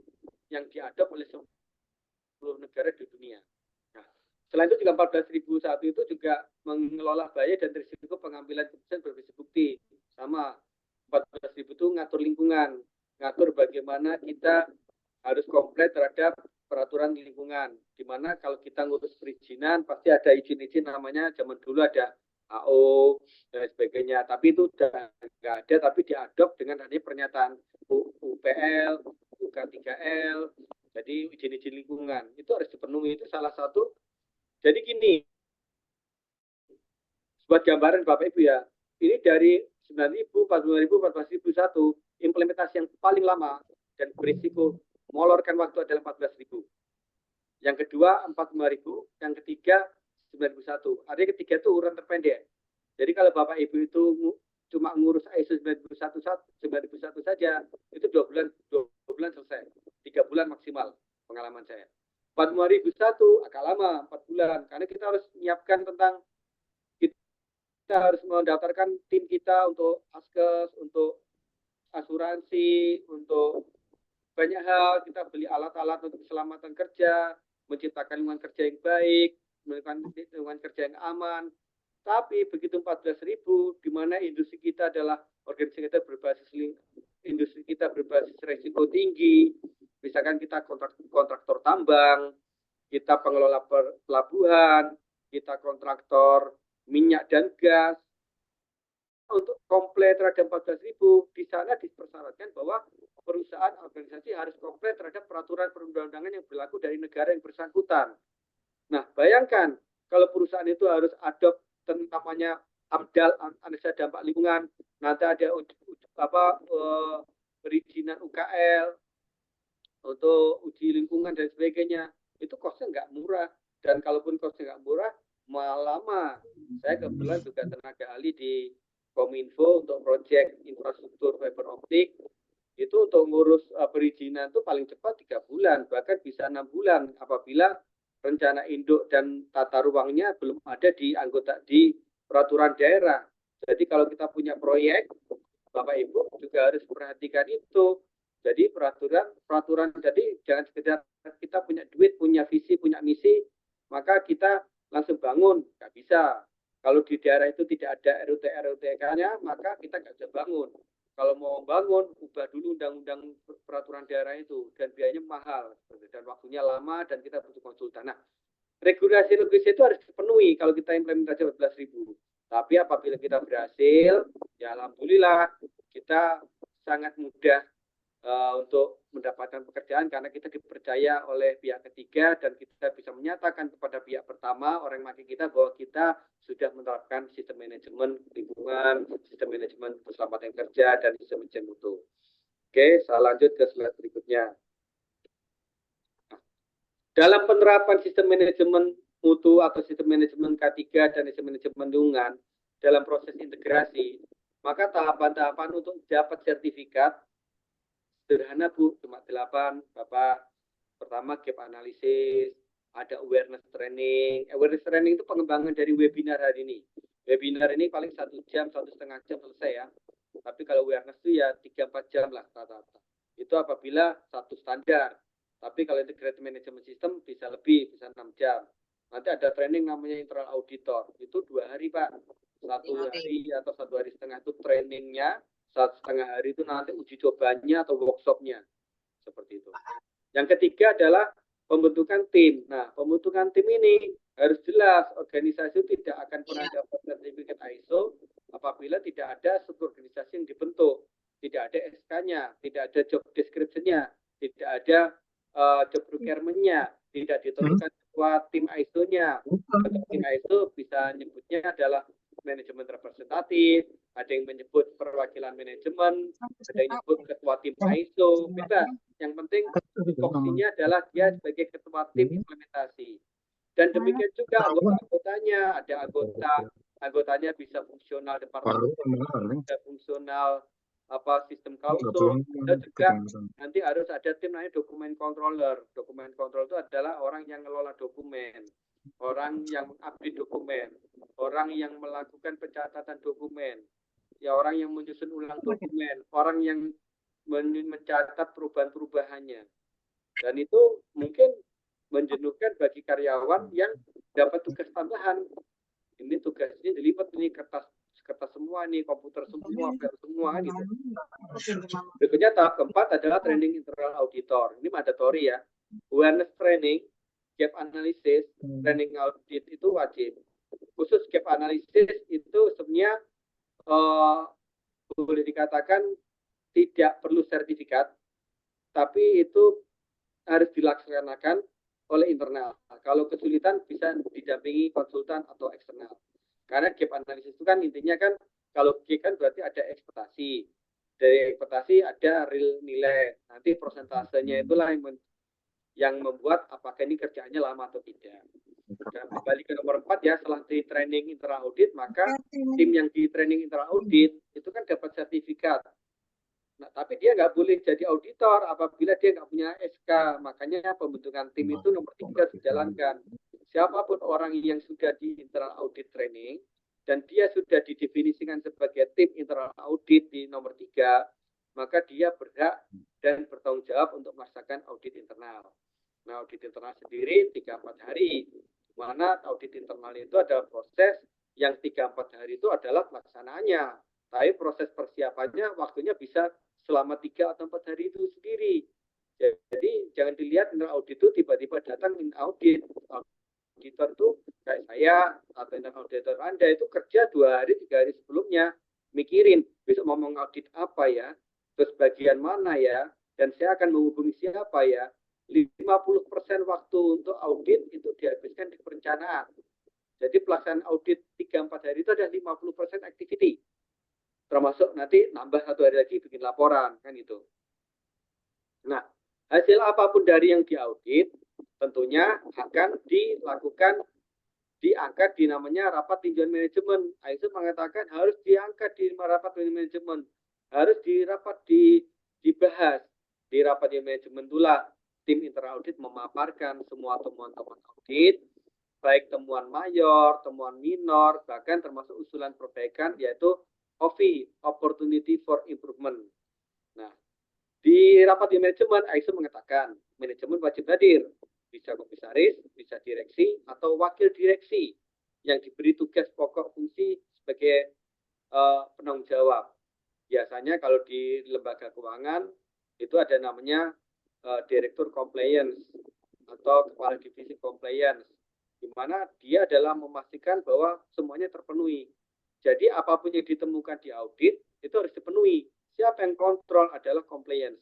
yang diadop oleh seluruh negara di dunia. Nah, selain itu juga 14.001 itu juga mengelola bahaya dan risiko pengambilan keputusan berbasis bukti. Sama 14.000 itu ngatur lingkungan, ngatur bagaimana kita harus komplit terhadap peraturan lingkungan. Di mana kalau kita ngurus perizinan pasti ada izin-izin, namanya zaman dulu ada AO dan sebagainya. Tapi itu udah nggak ada, tapi diadop dengan adanya pernyataan UPL, UK3L. Jadi izin-izin lingkungan itu harus dipenuhi, itu salah satu. Jadi gini, buat gambaran Bapak Ibu ya, ini dari 9.000, 40.000, 14.001, implementasi yang paling lama dan berisiko molorkan waktu adalah 14.000. Yang kedua 45.000, yang ketiga 91. Artinya ketiga itu urutan terpendek. Jadi kalau Bapak Ibu itu cuma ngurus ISO 9001 saja, itu 2 bulan selesai. 3 bulan maksimal pengalaman saya. 45.001 agak lama, 4 bulan. Karena kita harus menyiapkan tentang, kita harus mendaftarkan tim kita untuk askes, untuk asuransi, untuk banyak hal. Kita beli alat-alat untuk keselamatan kerja, menciptakan lingkungan kerja yang baik, menciptakan lingkungan kerja yang aman. Tapi begitu 14.000, di mana industri kita adalah organisasi kita berbasis industri kita berbasis risiko tinggi, misalkan kita kontraktor tambang, kita pengelola pelabuhan, kita kontraktor minyak dan gas. Untuk komplit terhadap 14.000, di sana dipersyaratkan bahwa perusahaan organisasi harus komplit terhadap peraturan perundang-undangan yang berlaku dari negara yang bersangkutan. Nah, bayangkan kalau perusahaan itu harus adopt namanya AMDAL, analisa dampak lingkungan, nanti ada perizinan UKL untuk uji lingkungan dan sebagainya, itu kosnya nggak murah. Dan kalaupun kosnya nggak murah, malah lama. Saya kebetulan juga tenaga ahli di Kominfo untuk proyek infrastruktur fiber optik. Itu untuk ngurus perizinan itu paling cepat 3 bulan, bahkan bisa 6 bulan apabila rencana induk dan tata ruangnya belum ada di peraturan daerah. Jadi kalau kita punya proyek, Bapak Ibu juga harus perhatikan itu. Jadi peraturan jadi jangan sekedar kita punya duit, punya visi, punya misi, maka kita langsung bangun, nggak bisa. Kalau di daerah itu tidak ada RUT-RUTK-nya, maka kita nggak bisa bangun. Kalau mau bangun, ubah dulu undang-undang peraturan daerah itu, dan biayanya mahal, dan waktunya lama, dan kita butuh konsultan. Nah, regulasi itu harus dipenuhi kalau kita implementasi 14.000. Tapi apabila kita berhasil, ya alhamdulillah, kita sangat mudah untuk mendapatkan pekerjaan karena kita dipercaya oleh pihak ketiga dan kita bisa menyatakan kepada pihak pertama, orang maki kita, bahwa kita sudah menerapkan sistem manajemen lingkungan, sistem manajemen keselamatan kerja, dan sistem manajemen mutu. Oke, saya lanjut ke slide berikutnya. Dalam penerapan sistem manajemen mutu atau sistem manajemen K3 dan sistem manajemen lingkungan dalam proses integrasi, maka tahapan-tahapan untuk dapat sertifikat sederhana Bu, cuma 8, Bapak. Pertama gap analisis, ada awareness training. Awareness training itu pengembangan dari webinar hari ini. Webinar ini paling 1 jam, 1,5 jam selesai ya. Tapi kalau awareness itu ya 3-4 jam lah rata-rata. Itu apabila satu standar. Tapi kalau integrated management system bisa lebih, bisa 6 jam. Nanti ada training namanya internal auditor. Itu 2 hari Pak. 1 hari atau 1 hari setengah itu trainingnya. 1,5 hari itu nanti uji cobanya atau workshopnya. Seperti itu. Yang ketiga adalah pembentukan tim. Nah, pembentukan tim ini harus jelas. Organisasi tidak akan pernah dapat sertifikat ISO apabila tidak ada struktur organisasi yang dibentuk. Tidak ada SK-nya, tidak ada job description-nya, tidak ada job requirement-nya, tidak ditentukan ketua tim ISO-nya. Ketua tim ISO bisa nyebutnya adalah manajemen representatif, ada yang menyebut perwakilan manajemen, ada yang menyebut ketua tim ISO, bebas. Yang penting fungsinya adalah dia sebagai ketua tim implementasi. Dan demikian juga anggota-anggotanya, ada anggotanya bisa fungsional departemen, bisa fungsional sistem kausul, dan juga nanti harus ada tim namanya dokumen controller. Dokumen controller itu adalah orang yang mengelola dokumen, orang yang mengupdate dokumen, orang yang melakukan pencatatan dokumen, ya orang yang menyusun ulang dokumen, orang yang mencatat perubahan-perubahannya. Dan itu mungkin menjenuhkan bagi karyawan yang dapat tugas tambahan. Ini tugasnya dilipat ini kertas semua nih, komputer semua, file semua gitu. Berikutnya tahap keempat adalah training internal auditor. Ini mandatory ya. Awareness training, gap analysis, training audit itu wajib. Khusus gap analysis itu sebenarnya boleh dikatakan tidak perlu sertifikat, tapi itu harus dilaksanakan oleh internal. Kalau kesulitan bisa didampingi konsultan atau eksternal. Karena gap analysis itu kan intinya kan kalau G kan berarti ada ekspektasi. Dari ekspektasi ada real nilai. Nanti persentasenya itulah yang membuat apakah ini kerjaannya lama atau tidak. Dan kembali ke nomor 4 ya, setelah di training internal audit, maka tim yang di training internal audit itu kan dapat sertifikat. Nah, tapi dia nggak boleh jadi auditor apabila dia nggak punya SK. Makanya pembentukan tim itu nomor 3 dijalankan. Siapapun orang yang sudah di internal audit training dan dia sudah didefinisikan sebagai tim internal audit di nomor 3, maka dia berhak dan bertanggung jawab untuk melaksanakan audit internal. Nah, audit internal sendiri 3-4 hari. Mana audit internal itu ada proses yang 3-4 hari itu adalah pelaksanaannya. Tapi proses persiapannya waktunya bisa selama 3 atau 4 hari itu sendiri. Jadi jangan dilihat internal audit itu tiba-tiba datang audit. Auditor itu kayak saya atau internal auditor Anda itu kerja 2 hari 3 hari sebelumnya mikirin besok mau mengaudit apa ya, terus bagian mana ya, dan saya akan menghubungi siapa ya. 50% waktu untuk audit itu dihabiskan di perencanaan. Jadi pelaksanaan audit 3-4 hari itu ada 50% activity. Termasuk nanti nambah 1 hari lagi bikin laporan kan itu. Nah, hasil apapun dari yang diaudit tentunya akan dilakukan diangkat di namanya rapat tinjauan manajemen. ISO mengatakan harus diangkat di rapat manajemen, harus dibahas di rapat manajemen itulah tim internal audit memaparkan semua temuan-temuan audit, baik temuan mayor, temuan minor, bahkan termasuk usulan perbaikan yaitu OVI, Opportunity for Improvement. Nah, di rapat di manajemen, ISO mengatakan manajemen wajib hadir, bisa komisaris, bisa direksi, atau wakil direksi yang diberi tugas pokok fungsi sebagai penanggung jawab. Biasanya kalau di lembaga keuangan itu ada namanya direktur compliance atau kepala divisi compliance, di mana dia adalah memastikan bahwa semuanya terpenuhi. Jadi apapun yang ditemukan di audit itu harus dipenuhi. Siapa yang kontrol adalah compliance.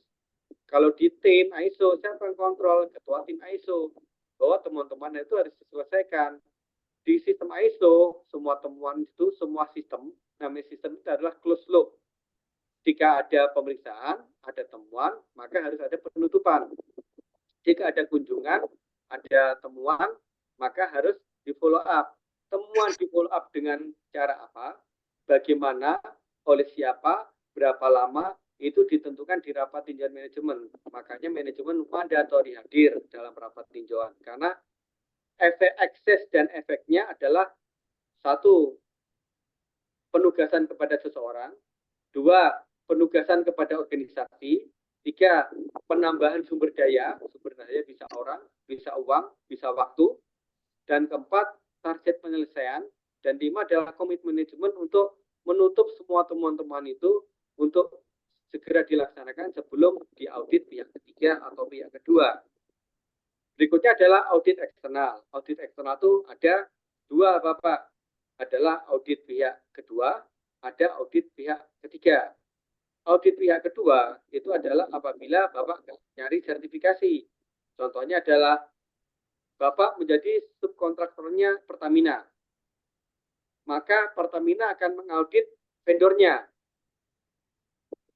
Kalau di tim ISO, siapa yang kontrol? Ketua tim ISO. Bahwa temuan-temuan itu harus diselesaikan. Di sistem ISO, semua temuan itu, semua sistem, namanya sistem itu adalah closed loop. Jika ada pemeriksaan, ada temuan, maka harus ada penutupan. Jika ada kunjungan, ada temuan, maka harus di follow up. Temuan di follow up dengan cara apa? Bagaimana, oleh siapa, berapa lama, itu ditentukan di rapat tinjauan manajemen. Makanya manajemen mandatori hadir dalam rapat tinjauan. Karena efek akses dan efeknya adalah satu, penugasan kepada seseorang, dua, penugasan kepada organisasi, tiga, penambahan sumber daya bisa orang, bisa uang, bisa waktu, dan keempat, target penyelesaian, dan lima adalah komitmen manajemen untuk menutup semua temuan-temuan itu untuk segera dilaksanakan sebelum diaudit pihak ketiga atau pihak kedua. Berikutnya adalah audit eksternal. Audit eksternal itu ada dua, Bapak. Adalah audit pihak kedua, ada audit pihak ketiga. Audit pihak kedua itu adalah apabila Bapak nyari sertifikasi. Contohnya adalah Bapak menjadi subkontraktornya Pertamina. Maka Pertamina akan mengaudit vendornya.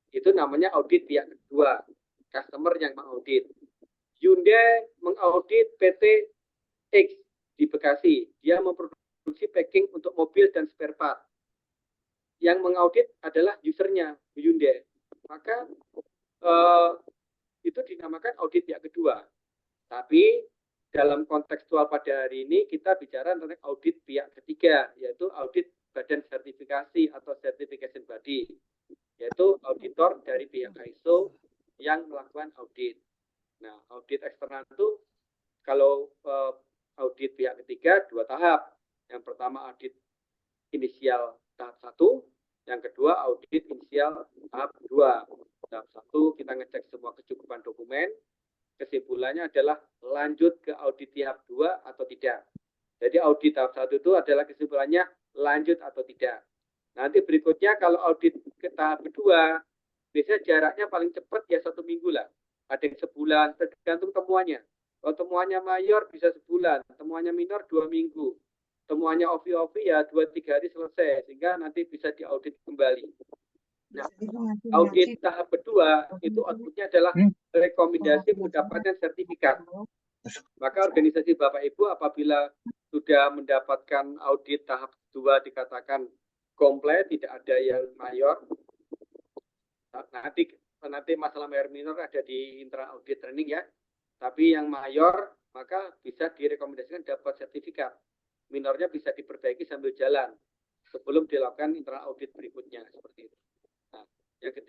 Itu namanya audit pihak kedua. Customer yang mengaudit. Hyundai mengaudit PT X di Bekasi. Dia memproduksi packing untuk mobil dan spare part. Yang mengaudit adalah usernya, Hyundai. Maka itu dinamakan audit pihak kedua. Tapi dalam kontekstual pada hari ini kita bicara tentang audit pihak ketiga, yaitu audit badan sertifikasi atau certification body, yaitu auditor dari pihak ISO yang melakukan audit. Nah, audit eksternal itu kalau audit pihak ketiga dua tahap. Yang pertama audit inisial tahap 1, yang kedua audit inisial tahap 2. Tahap 1 kita ngecek semua kecukupan dokumen, kesimpulannya adalah lanjut ke audit tahap 2 atau tidak. Jadi audit tahap 1 itu adalah kesimpulannya lanjut atau tidak. Nanti berikutnya kalau audit ke tahap kedua, biasanya jaraknya paling cepat ya 1 minggu lah. Ada yang sebulan, tergantung temuannya. Kalau temuannya mayor bisa sebulan, temuannya minor 2 minggu. Temuannya OVI ya 2-3 hari selesai, sehingga nanti bisa diaudit kembali. Nah, audit tahap kedua itu outputnya adalah rekomendasi mendapatkan sertifikat. Maka organisasi Bapak Ibu apabila sudah mendapatkan audit tahap 2 dikatakan komplit, tidak ada yang mayor. Nanti masalah mayor minor ada di intra audit training ya. Tapi yang mayor maka bisa direkomendasikan dapat sertifikat. Minornya bisa diperbaiki sambil jalan sebelum dilakukan internal audit berikutnya seperti itu. Nah,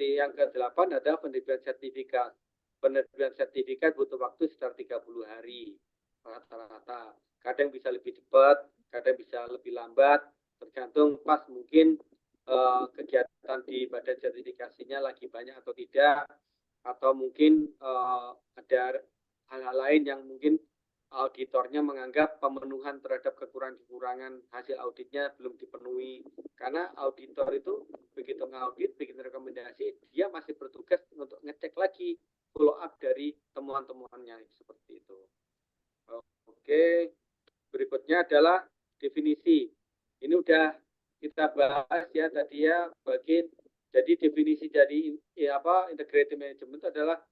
yang ke-8 adalah penerbitan sertifikat. Penerbitan sertifikat butuh waktu sekitar 30 hari rata-rata. Kadang bisa lebih cepat, kadang bisa lebih lambat, tergantung pas mungkin kegiatan di badan sertifikasinya lagi banyak atau tidak, atau mungkin ada hal-hal lain yang mungkin auditornya menganggap pemenuhan terhadap kekurangan-kekurangan hasil auditnya belum dipenuhi. Karena auditor itu begitu ngaudit, bikin rekomendasi, dia masih bertugas untuk ngecek lagi follow up dari temuan-temuannya seperti itu. Oke, berikutnya adalah definisi. Ini udah kita bahas ya tadi ya, jadi definisi dari integrated management itu adalah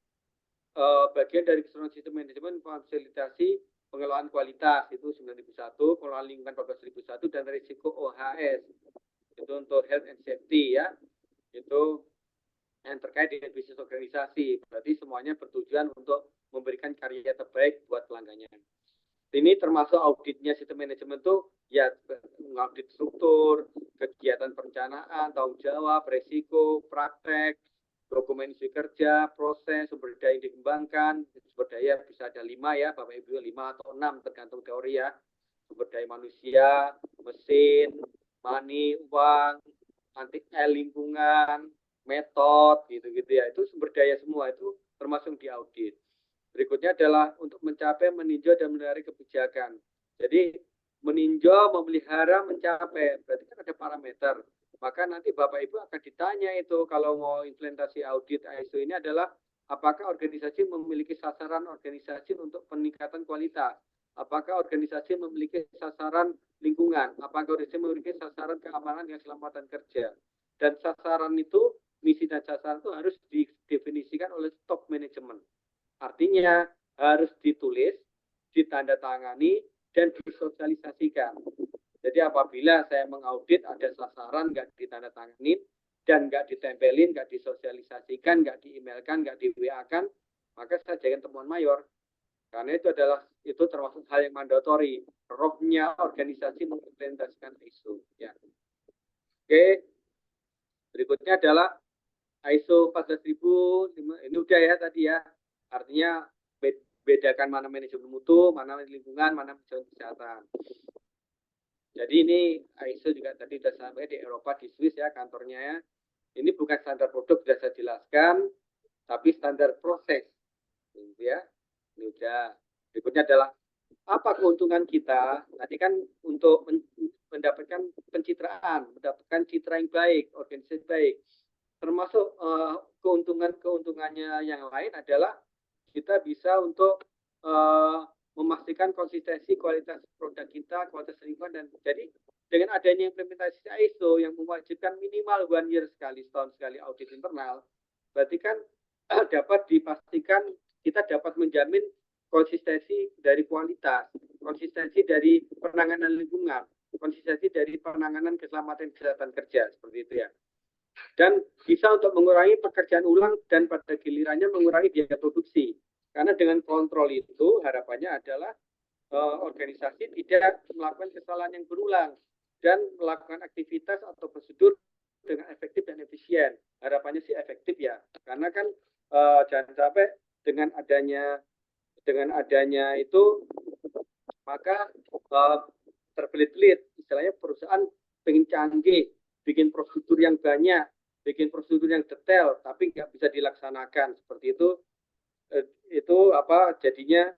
bagian dari keseluruhan sistem manajemen fasilitasi pengelolaan kualitas itu 9001, pengelolaan lingkungan 14001, dan risiko OHS itu untuk health and safety ya, itu yang terkait dengan bisnis organisasi. Berarti semuanya bertujuan untuk memberikan karya terbaik buat pelanggannya. Ini termasuk auditnya sistem manajemen itu ya mengaudit struktur, kegiatan perencanaan, tanggung jawab, resiko, praktek, dokumen isi kerja, proses, sumber daya yang dikembangkan. Sumber daya bisa ada 5 ya, Bapak Ibu, 5 atau 6 tergantung teori ya. Sumber daya manusia, mesin, money, uang, lingkungan, metode, gitu-gitu ya. Itu sumber daya semua, itu termasuk di audit. Berikutnya adalah untuk mencapai, meninjau, dan memelihara kebijakan. Jadi meninjau, memelihara, mencapai, berarti kan ada parameter. Maka nanti Bapak Ibu akan ditanya itu kalau mau implementasi audit ISO ini adalah apakah organisasi memiliki sasaran organisasi untuk peningkatan kualitas, apakah organisasi memiliki sasaran lingkungan, apakah organisasi memiliki sasaran keamanan dan keselamatan kerja. Dan sasaran itu misi dan sasaran itu harus didefinisikan oleh top manajemen. Artinya harus ditulis, ditandatangani, dan disosialisasikan. Jadi apabila saya mengaudit ada sasaran nggak ditandatangani dan nggak ditempelin, nggak disosialisasikan, nggak di-emailkan, nggak di-WA-kan, maka saya jadikan temuan mayor. Karena itu termasuk hal yang mandatori. Rohnya organisasi mengimplementasikan ISO. Ya. Oke, berikutnya adalah ISO 14000. Ini udah ya tadi ya. Artinya bedakan mana manajemen mutu, mana lingkungan, mana manajemen kesehatan. Jadi ini ISO juga tadi sudah sampai di Eropa, di Swiss ya kantornya ya. Ini bukan standar produk, sudah saya jelaskan, tapi standar proses. Ya. Ini udah. Berikutnya adalah apa keuntungan kita? Tadi kan untuk mendapatkan pencitraan, mendapatkan citra yang baik, organisasi baik. Termasuk keuntungannya yang lain adalah kita bisa untuk memastikan konsistensi kualitas produk kita, kualitas lingkungan, dan jadi dengan adanya implementasi ISO yang mewajibkan minimal 1 year sekali, setahun sekali audit internal, berarti kan dapat dipastikan kita dapat menjamin konsistensi dari kualitas, konsistensi dari penanganan lingkungan, konsistensi dari penanganan keselamatan kesehatan kerja, seperti itu ya. Dan bisa untuk mengurangi pekerjaan ulang dan pada gilirannya mengurangi biaya produksi. Karena dengan kontrol itu harapannya adalah organisasi tidak melakukan kesalahan yang berulang dan melakukan aktivitas atau prosedur dengan efektif dan efisien. Harapannya sih efektif ya, karena kan jangan sampai dengan adanya itu maka terbelit-belit, istilahnya perusahaan pengen canggih, bikin prosedur yang banyak, bikin prosedur yang detail, tapi nggak bisa dilaksanakan seperti itu apa jadinya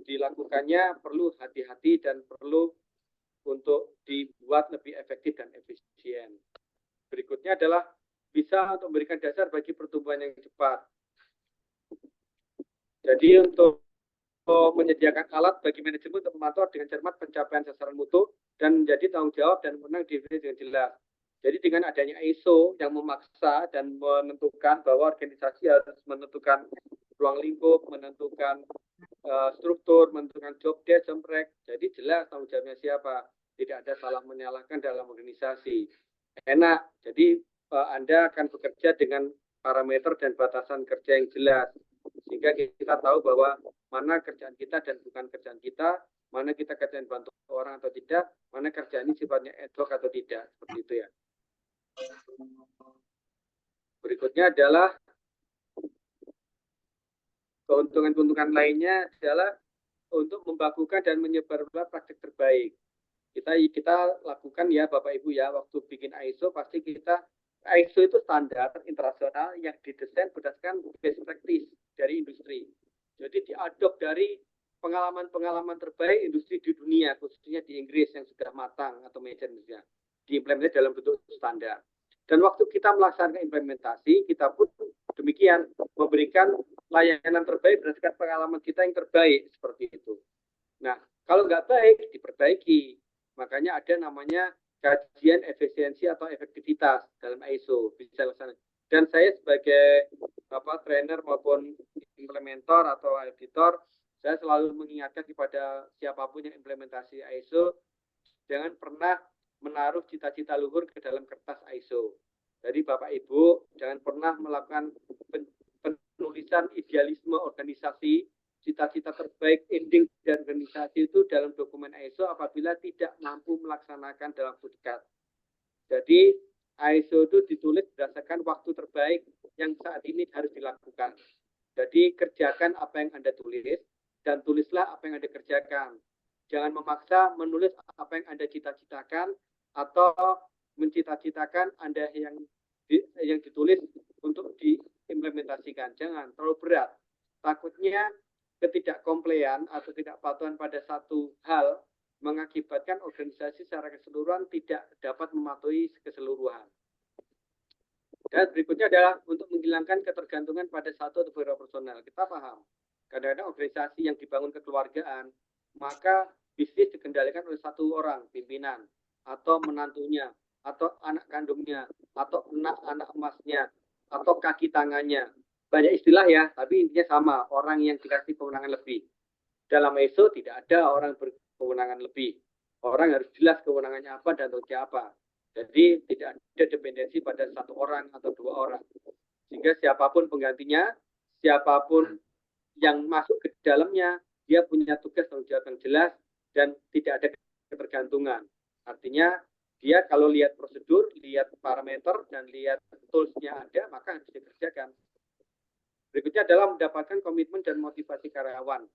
dilakukannya perlu hati-hati dan perlu untuk dibuat lebih efektif dan efisien. Berikutnya adalah bisa untuk memberikan dasar bagi pertumbuhan yang cepat. Jadi untuk menyediakan alat bagi manajemen untuk memantau dengan cermat pencapaian sasaran mutu dan menjadi tanggung jawab dan menang definisi dengan jelas. Jadi dengan adanya ISO yang memaksa dan menentukan bahwa organisasi harus menentukan ruang lingkup, menentukan struktur, menentukan job desk, job rec, jadi jelas tanggung jawabnya siapa. Tidak ada salah menyalahkan dalam organisasi. Enak, jadi Anda akan bekerja dengan parameter dan batasan kerja yang jelas. Sehingga kita tahu bahwa mana kerjaan kita dan bukan kerjaan kita, mana kita kerjaan bantu orang atau tidak, mana kerjaan ini sifatnya ad hoc atau tidak, seperti itu ya. Berikutnya adalah keuntungan-keuntungan lainnya adalah untuk membakukan dan menyebarluaskan praktik terbaik. Kita lakukan ya Bapak Ibu ya, waktu bikin ISO pasti ISO itu standar internasional yang didesain berdasarkan best practice dari industri. Jadi diadop dari pengalaman-pengalaman terbaik industri di dunia, khususnya di Inggris yang sudah matang atau mature, diimplementasi dalam bentuk standar. Dan waktu kita melaksanakan implementasi, kita pun demikian memberikan layanan terbaik berdasarkan pengalaman kita yang terbaik seperti itu. Nah, kalau nggak baik diperbaiki. Makanya ada namanya kajian efisiensi atau efektivitas dalam ISO bisa laksanakan. Dan saya sebagai trainer maupun implementator atau auditor, saya selalu mengingatkan kepada siapapun yang implementasi ISO, jangan pernah menaruh cita-cita luhur ke dalam kertas ISO. Jadi Bapak Ibu jangan pernah melakukan penulisan idealisme organisasi, cita-cita terbaik ending dan organisasi itu dalam dokumen ISO apabila tidak mampu melaksanakan dalam waktu dekat. Jadi ISO itu ditulis berdasarkan waktu terbaik yang saat ini harus dilakukan. Jadi kerjakan apa yang Anda tulis dan tulislah apa yang Anda kerjakan. Jangan memaksa menulis apa yang Anda cita-citakan atau mencita-citakan Anda yang ditulis untuk diimplementasikan. Jangan terlalu berat. Takutnya ketidakkomplean atau ketidakpatuhan pada satu hal mengakibatkan organisasi secara keseluruhan tidak dapat mematuhi keseluruhan. Dan berikutnya adalah untuk menghilangkan ketergantungan pada satu atau beberapa personal. Kita paham, kadang-kadang organisasi yang dibangun kekeluargaan, maka bisnis dikendalikan oleh satu orang, pimpinan, atau menantunya, atau anak kandungnya, atau anak emasnya, atau kaki tangannya. Banyak istilah ya, tapi intinya sama, orang yang dikasih kewenangan lebih. Dalam ISO tidak ada orang berkewenangan lebih. Orang harus jelas kewenangannya apa dan tugasnya apa. Jadi tidak ada dependensi pada satu orang atau dua orang. Sehingga siapapun penggantinya, siapapun yang masuk ke dalamnya, dia punya tugas tanggung jawab yang jelas dan tidak ada ketergantungan. Artinya dia kalau lihat prosedur, lihat parameter, dan lihat tools-nya ada, maka harus dikerjakan. Berikutnya adalah mendapatkan komitmen dan motivasi karyawan.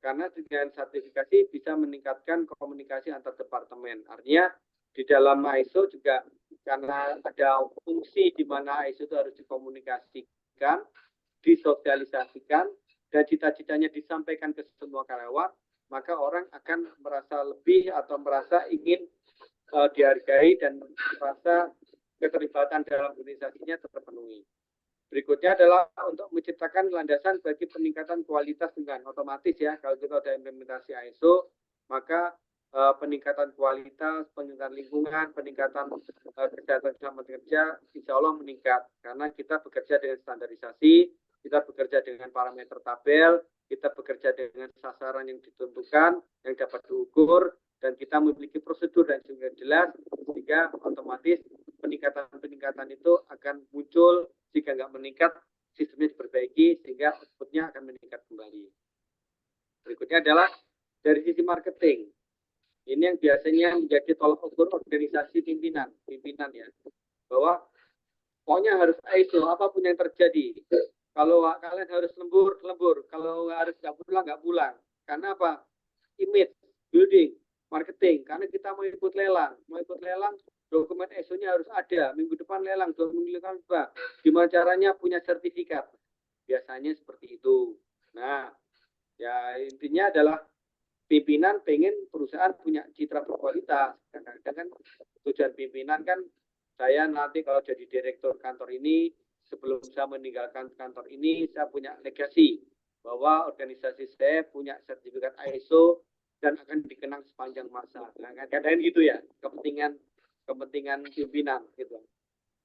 Karena dengan sertifikasi bisa meningkatkan komunikasi antar departemen. Artinya di dalam ISO juga karena ada fungsi di mana ISO itu harus dikomunikasikan, disosialisasikan, dan cita-citanya disampaikan ke semua karyawan, maka orang akan merasa lebih atau merasa ingin dihargai dan merasa keterlibatan dalam organisasinya terpenuhi. Berikutnya adalah untuk menciptakan landasan bagi peningkatan kualitas dengan otomatis ya. Kalau kita ada implementasi ISO, maka peningkatan kualitas, peningkatan lingkungan, peningkatan kesehatan selama kerja, insya Allah meningkat. Karena kita bekerja dengan standarisasi, kita bekerja dengan parameter tabel, kita bekerja dengan sasaran yang ditentukan, yang dapat diukur, dan kita memiliki prosedur dan juga jelas, sehingga otomatis peningkatan-peningkatan itu akan muncul. Jika nggak meningkat, sistemnya diperbaiki sehingga outputnya akan meningkat kembali. Berikutnya adalah dari sisi marketing. Ini yang biasanya menjadi tolak ukur organisasi pimpinan ya. Bahwa pokoknya harus ISO, apapun yang terjadi. Kalau kalian harus lembur, kalau harus nggak pulang. Karena apa? Image, building, marketing. Karena kita mau ikut lelang, dokumen ISO-nya harus ada. Minggu depan lelang, 2 minggu depan apa? Gimana caranya punya sertifikat? Biasanya seperti itu. Nah, ya intinya adalah pimpinan pengen perusahaan punya citra berkualitas. Kadang-kadang kan tujuan pimpinan kan saya nanti kalau jadi direktur kantor ini, sebelum saya meninggalkan kantor ini, saya punya legasi bahwa organisasi saya punya sertifikat ISO dan akan dikenang sepanjang masa. Nah, kadang-kadang gitu ya, kepentingan pimpinan gitu.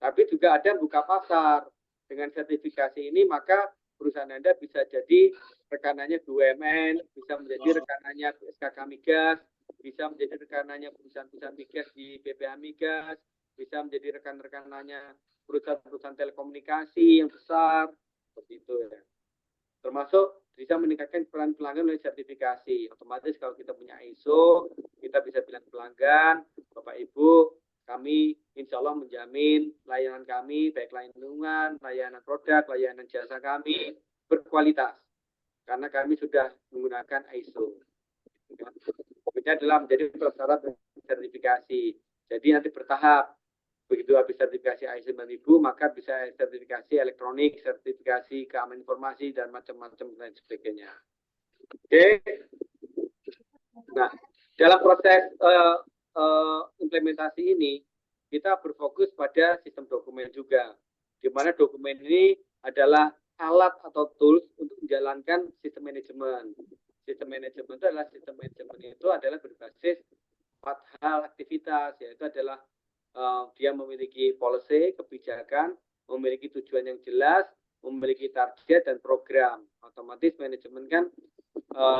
Tapi juga ada buka pasar. Dengan sertifikasi ini maka perusahaan Anda bisa jadi rekanannya BUMN, bisa menjadi rekanannya SKK Migas, bisa menjadi rekanannya perusahaan-perusahaan migas di BPH Migas, bisa menjadi rekan-rekanannya perusahaan-perusahaan telekomunikasi yang besar, seperti itu ya. Termasuk bisa meningkatkan peran pelanggan oleh sertifikasi. Otomatis kalau kita punya ISO, kita bisa bilang pelanggan, Bapak Ibu, kami insya Allah menjamin layanan kami, baik layanan lingkungan, layanan produk, layanan jasa kami berkualitas. Karena kami sudah menggunakan ISO. Berikutnya adalah menjadi persyarat sertifikasi. Jadi nanti bertahap. Begitu habis sertifikasi ISO 9000, maka bisa sertifikasi elektronik, sertifikasi keamanan informasi, dan macam-macam lain sebagainya. Oke. Nah, dalam proses implementasi ini, kita berfokus pada sistem dokumen juga, di mana dokumen ini adalah alat atau tools untuk menjalankan sistem manajemen. Sistem manajemen itu adalah berbasis 4 hal aktivitas, yaitu adalah dia memiliki policy, kebijakan, memiliki tujuan yang jelas, memiliki target dan program. Otomatis manajemen kan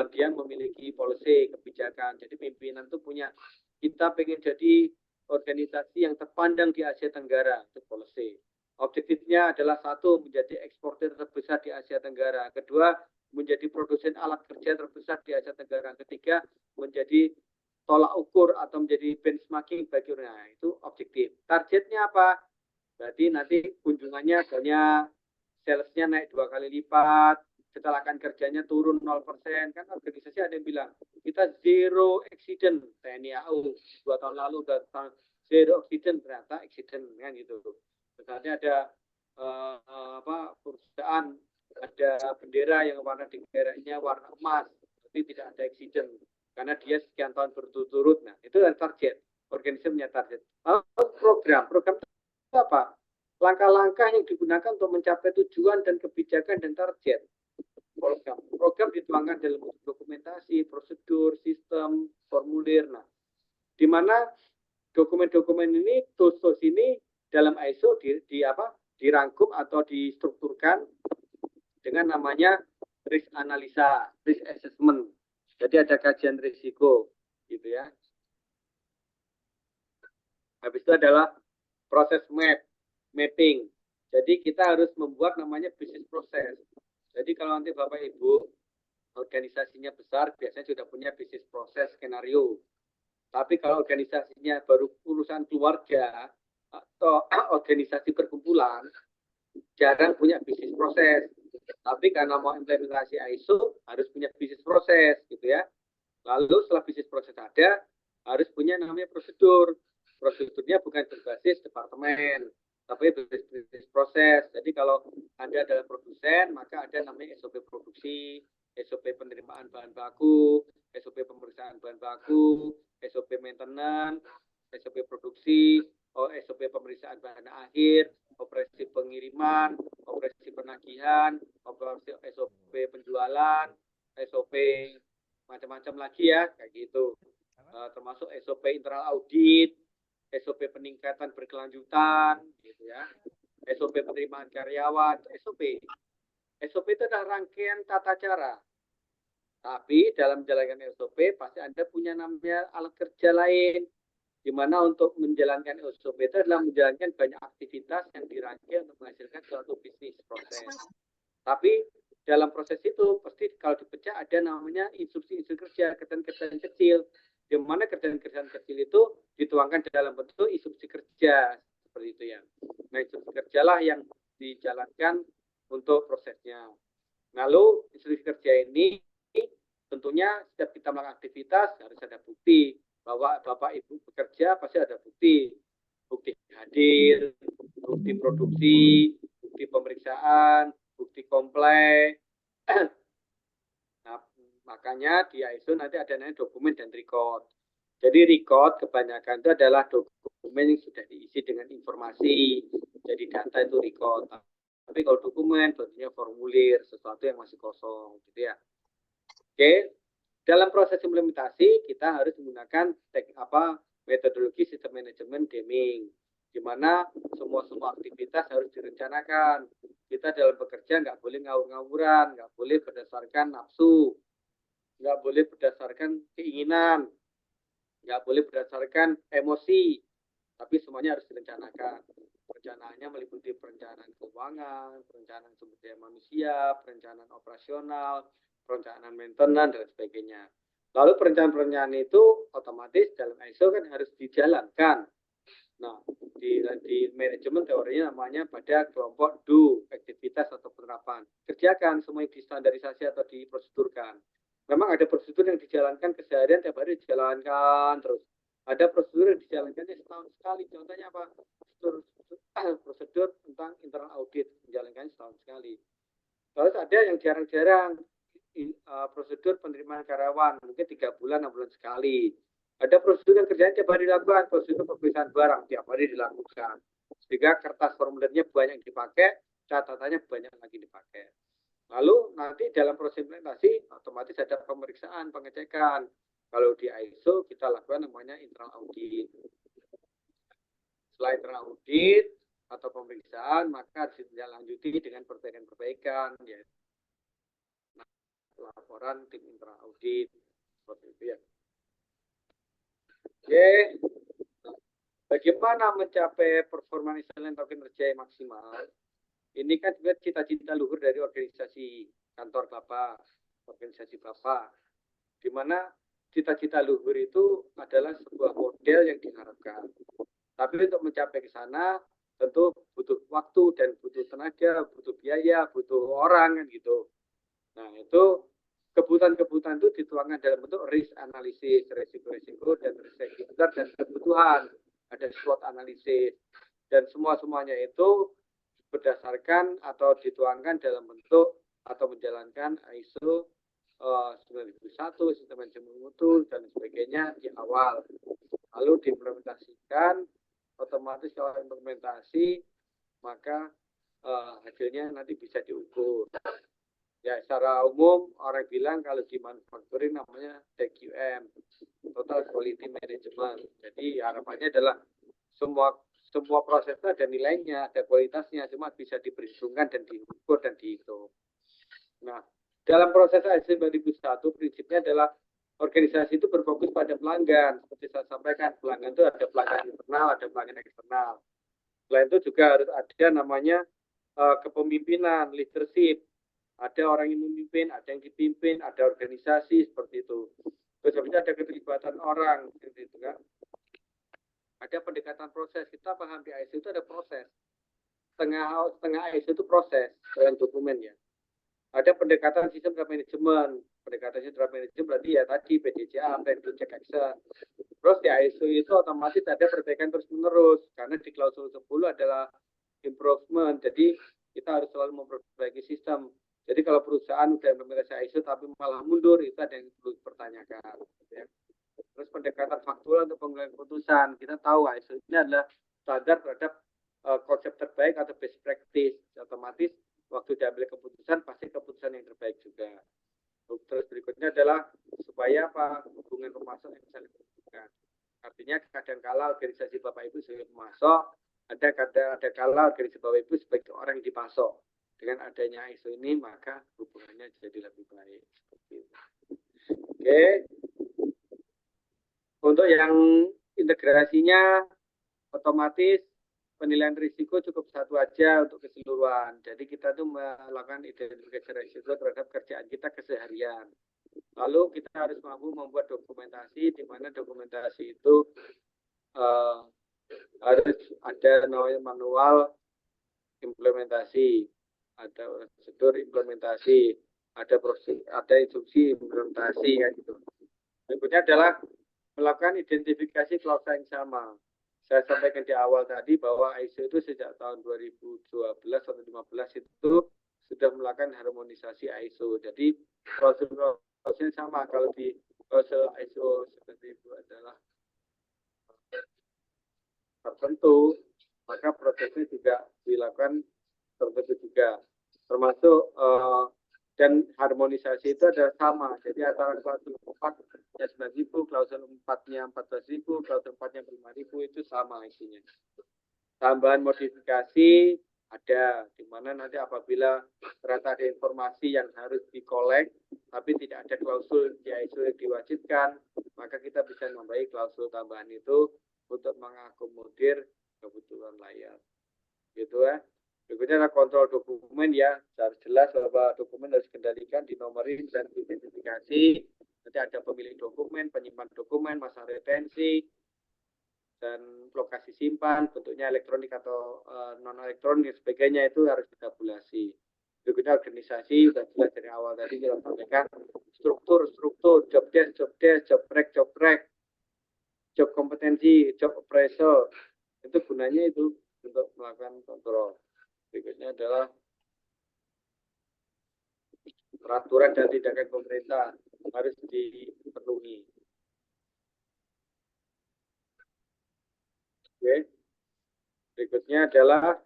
dia memiliki policy, kebijakan. Jadi pimpinan itu punya, kita pengen jadi organisasi yang terpandang di Asia Tenggara, itu policy. Objektifnya adalah 1, menjadi eksportir terbesar di Asia Tenggara. Kedua, menjadi produsen alat kerja terbesar di Asia Tenggara. Ketiga, menjadi tolak ukur atau menjadi benchmarking bagi orang. Nah, itu objektif. Targetnya apa? Berarti nanti kunjungannya banyak, salesnya naik 2 kali lipat, kecelakaan kerjanya turun 0%. Kan organisasi ada yang bilang, kita zero accident. TNI AU 2 tahun lalu udah zero accident, ternyata accident kan gitu. Misalnya ada perusahaan, ada bendera yang warna negaranya warna emas, tapi tidak ada accident karena dia sekian tahun berturut-turut. Nah, itu adalah target. Organisasi punya target. Program itu apa? Langkah-langkah yang digunakan untuk mencapai tujuan dan kebijakan dan target. Program dituangkan dalam dokumentasi, prosedur, sistem, formulir. Nah, di mana dokumen-dokumen ini, tools ini dalam ISO dirangkum atau distrukturkan dengan namanya risk analisa, risk assessment. Jadi ada kajian risiko, gitu ya. Habis itu adalah proses mapping. Jadi kita harus membuat namanya business process. Jadi kalau nanti Bapak Ibu organisasinya besar, biasanya sudah punya business process skenario. Tapi kalau organisasinya baru urusan keluarga atau organisasi perkumpulan, jarang punya business process. Tapi karena mau implementasi ISO, harus punya business process, gitu ya. Lalu setelah business process ada, harus punya namanya prosedur. Prosedurnya bukan berbasis departemen, tapi business process. Jadi kalau Anda adalah produsen, maka ada namanya SOP produksi, SOP penerimaan bahan baku, SOP pemeriksaan bahan baku, SOP maintenance, SOP produksi, SOP pemeriksaan bahan akhir, operasi pengiriman, operasi penagihan, operasi SOP penjualan, SOP macam-macam lagi ya, kayak gitu. Termasuk SOP internal audit, SOP peningkatan berkelanjutan, gitu ya. SOP penerimaan karyawan, SOP. SOP itu adalah rangkaian tata cara. Tapi dalam menjalankan SOP pasti Anda punya namanya alat kerja lain. Di mana untuk menjalankan SOP itu adalah menjalankan banyak aktivitas yang dirangkai untuk menghasilkan suatu bisnis proses. Tapi dalam proses itu pasti kalau dipecah ada namanya instruksi kerja, kerjaan kecil. Di mana kerjaan kecil itu dituangkan dalam bentuk instruksi kerja seperti itu ya. Nah, instruksi kerjalah yang dijalankan untuk prosesnya. Lalu instruksi kerja ini tentunya setiap kita melakukan aktivitas harus ada bukti bahwa Bapak Ibu bekerja, pasti ada bukti hadir, bukti produksi, bukti pemeriksaan, bukti komplek. Nah, makanya di ISO nanti ada namanya dokumen dan record. Jadi record kebanyakan itu adalah dokumen yang sudah diisi dengan informasi. Jadi data itu record. Tapi kalau dokumen bentuknya formulir, sesuatu yang masih kosong, gitu ya. Oke, dalam proses implementasi kita harus menggunakan metodologi sistem manajemen Deming, di mana semua aktivitas harus direncanakan. Kita dalam bekerja nggak boleh ngawur-ngawuran, nggak boleh berdasarkan nafsu, nggak boleh berdasarkan keinginan, nggak boleh berdasarkan emosi, tapi semuanya harus direncanakan. Perencanaannya meliputi perencanaan keuangan, perencanaan sumber daya manusia, perencanaan operasional, perencanaan maintenance, dan sebagainya. Lalu perencanaan itu otomatis dalam ISO kan harus dijalankan. Nah, di manajemen teorinya namanya pada kelompok do, aktivitas atau penerapan. Kerjakan semua yang distandarisasi atau diprosedurkan. Memang ada prosedur yang dijalankan keseharian, tiap hari dijalankan terus. Ada prosedur yang dijalankan setahun sekali. Contohnya apa? Prosedur tentang internal audit, dijalankan setahun sekali. Terus ada yang jarang-jarang, prosedur penerimaan karyawan, mungkin 3 bulan, 6 bulan sekali. Ada prosedur yang kerjanya tiap hari dilakukan, prosedur pemeriksaan barang tiap hari dilakukan. Sehingga kertas formulirnya banyak dipakai, catatannya banyak lagi dipakai. Lalu nanti dalam proses implementasi otomatis ada pemeriksaan, pengecekan. Kalau di ISO kita lakukan namanya internal audit. Setelah internal audit atau pemeriksaan, maka ditindaklanjuti dengan perbaikan-perbaikan, ya. Laporan tim internal audit seperti itu ya. Oke, bagaimana mencapai performa excellent atau kinerja yang maksimal? Ini kan juga cita-cita luhur dari organisasi kantor Bapak, organisasi Bapak, di mana cita-cita luhur itu adalah sebuah model yang diharapkan. Tapi untuk mencapai ke sana tentu butuh waktu dan butuh tenaga, butuh biaya, butuh orang kan gitu. Nah, itu kebutuhan-kebutuhan itu dituangkan dalam bentuk risk analisis, resiko-resiko dan resiko dan kebutuhan. Ada SWOT analisis dan semuanya itu berdasarkan atau dituangkan dalam bentuk atau menjalankan ISO 9001, sistem manajemen mutu dan sebagainya di awal. Lalu diimplementasikan, otomatis kalau implementasi maka hasilnya nanti bisa diukur. Ya, secara umum orang bilang kalau di manufacturing namanya TQM, total quality management. Jadi harapannya adalah semua proses itu ada nilainya, ada kualitasnya, cuma bisa diperhitungkan dan diukur dan dihitung. Nah, dalam proses ISO 2001 prinsipnya adalah organisasi itu berfokus pada pelanggan. Seperti saya sampaikan, pelanggan itu ada pelanggan internal, ada pelanggan eksternal. Selain itu juga harus ada namanya kepemimpinan, leadership. Ada orang yang memimpin, ada yang dipimpin, ada organisasi seperti itu. Terus ada keterlibatan orang, seperti itu kan. Ada pendekatan proses. Kita paham di ISO itu ada proses. Setengah ISO itu proses dengan dokumen ya. Ada pendekatan sistem draft management. Pendekatan sistem draft management berarti ya tadi PDCA, plan to check action. Terus di ISO itu otomatis ada perbaikan terus-menerus. Karena di klausul 10 adalah improvement. Jadi kita harus selalu memperbaiki sistem. Jadi kalau perusahaan udah implementasi ISO tapi malah mundur, itu ada yang perlu dipertanyakan. Ya. Terus pendekatan faktual untuk pengambilan keputusan. Kita tahu ISO ini adalah standar terhadap konsep terbaik atau best practice. Otomatis waktu diambil keputusan pasti keputusan yang terbaik juga. Terus berikutnya adalah supaya apa hubungan pemasok yang bisa dilakukan. Artinya kadang-kala organisasi Bapak Ibu sebagai pemasok, ada kala organisasi Bapak Ibu sebagai orang yang dipasok. Dengan adanya ISO ini maka hubungannya jadi lebih baik. Oke. Untuk yang integrasinya otomatis penilaian risiko cukup satu aja untuk keseluruhan. Jadi kita tuh melakukan identifikasi risiko terhadap kerjaan kita keseharian. Lalu kita harus mampu membuat dokumentasi, di mana dokumentasi itu harus ada namanya manual implementasi, ada prosedur implementasi, ada proses, ada instruksi implementasi ya gitu. Berikutnya adalah melakukan identifikasi klausa yang sama. Saya sampaikan di awal tadi bahwa ISO itu sejak tahun 2012 atau 2015 itu sudah melakukan harmonisasi ISO. Jadi prosesnya sama. Kalau di proses ISO seperti itu adalah tertentu, maka prosesnya juga dilakukan tertentu juga. Termasuk dan harmonisasi itu adalah sama. Jadi antara klausul 4-nya 9.000, klausul 4-nya 14.000, klausul 4-nya 5.000 itu sama isinya. Tambahan modifikasi ada, di mana nanti apabila ternyata ada informasi yang harus dikolek, tapi tidak ada klausul di ISO yang diwajibkan, maka kita bisa membaik klausul tambahan itu untuk mengakomodir kebutuhan layar. Gitu ya. Berikutnya adalah kontrol dokumen ya, harus jelas bahwa dokumen harus dikendalikan, dinomorin dan identifikasi. Nanti ada pemilik dokumen, penyimpan dokumen, masa retensi, dan lokasi simpan, bentuknya elektronik atau non elektronik, sebagainya itu harus ditabulasi. Berikutnya organisasi, sudah jelas dari awal tadi kita sampaikan struktur, job desk, job track, job kompetensi, job appraisal, itu gunanya itu untuk melakukan kontrol. Berikutnya adalah peraturan dan tindakan pemerintah harus dipenuhi. Oke. Berikutnya adalah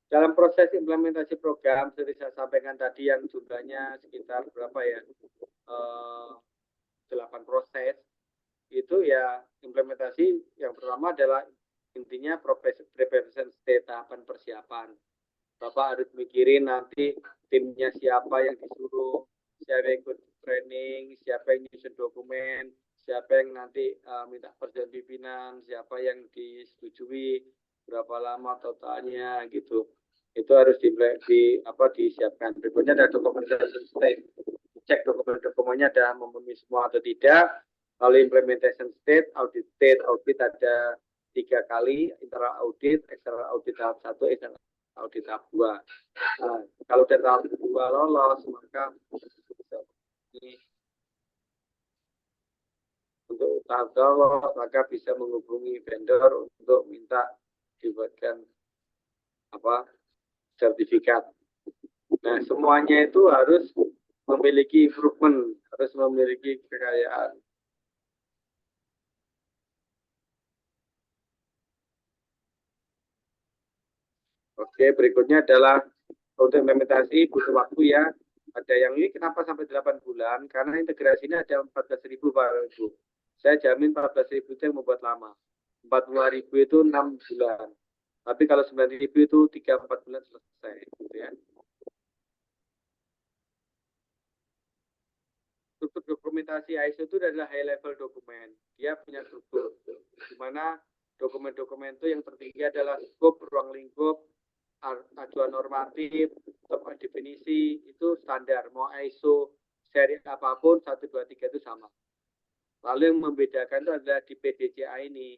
dalam proses implementasi program, seperti saya sampaikan tadi yang jumlahnya sekitar berapa ya, 8 proses, itu ya implementasi yang pertama adalah intinya preparation state, tahapan persiapan. Bapak harus mikirin nanti timnya siapa yang disuruh, siapa yang ikut training, siapa yang nyusun dokumen, siapa yang nanti minta persetujuan pimpinan, siapa yang disetujui, berapa lama totalnya gitu. Itu harus disiapkan. Berikutnya ada documentation state. Cek dokumen-dokumennya ada memenuhi semua atau tidak. Lalu implementation state, audit ada 3 kali, internal audit, external audit tahap 1, external audit tahap 2. Nah, kalau tahap 2 lolos, maka untuk tahap lolos, maka bisa menghubungi vendor untuk minta dibuatkan sertifikat. Nah, semuanya itu harus memiliki improvement, harus memiliki kekayaan. Oke, berikutnya adalah untuk implementasi butuh waktu ya. Ada yang ini kenapa sampai 8 bulan? Karena integrasi ini ada 14.000 Pak Ibu. Saya jamin 14.000 itu yang membuat lama. 45.000 itu 6 bulan. Tapi kalau 9.000 itu 3-4 bulan selesai. Gitu ya. Struktur dokumentasi ISO itu adalah high level dokumen. Dia punya struktur. Di mana dokumen-dokumen itu yang tertinggi adalah skop, ruang lingkup, acuan normatif, definisi, itu standar. Mau ISO seri apapun, 1, 2, 3 itu sama. Lalu yang membedakan itu adalah di PDCA ini,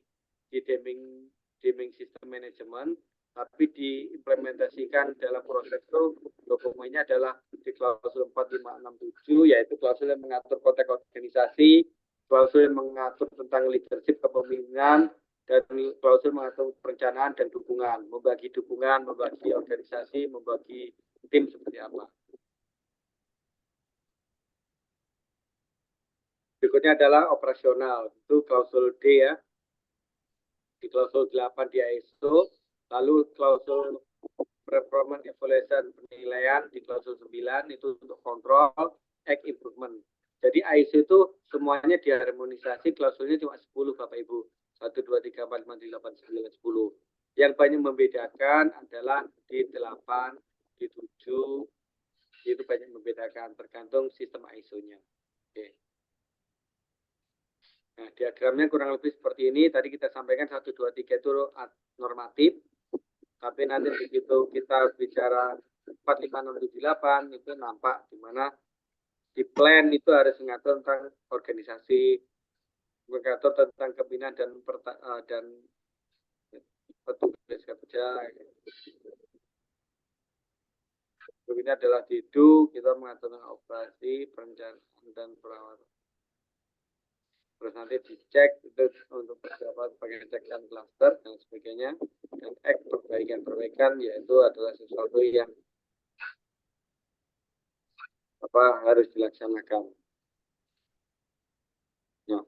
di Deming System Management, tapi diimplementasikan dalam proses itu dokumennya adalah di klausul 4567, yaitu klausul yang mengatur konteks organisasi, klausul yang mengatur tentang leadership kepemimpinan, dan klausul mengatur perencanaan dan dukungan, membagi dukungan, membagi organisasi, membagi tim seperti apa. Berikutnya adalah operasional, itu klausul D ya, di klausul 8 di ISO, lalu klausul performance evaluation penilaian di klausul 9 itu untuk kontrol, act improvement. Jadi ISO itu semuanya diharmonisasi, klausulnya cuma 10 Bapak Ibu. 1, 2, 3, 4, 5, 6, 8, 9, 10. Yang banyak membedakan adalah di 8, di 7, itu banyak membedakan tergantung sistem ISO-nya. Oke. Nah, diagramnya kurang lebih seperti ini. Tadi kita sampaikan 1, 2, 3 itu normatif. Tapi nanti begitu kita bicara 4, 5, 6, 7, 8 itu nampak di mana di plan itu harus mengatur tentang organisasi, mengatur tentang kepemimpinan dan petugas kerja. Ini adalah didu, kita mengatur operasi, perencanaan dan perawatan. Terus nanti dicek itu untuk persiapan pengecekan klaster dan sebagainya. Dan perbaikan yaitu adalah sesuatu yang harus dilaksanakan. Nah,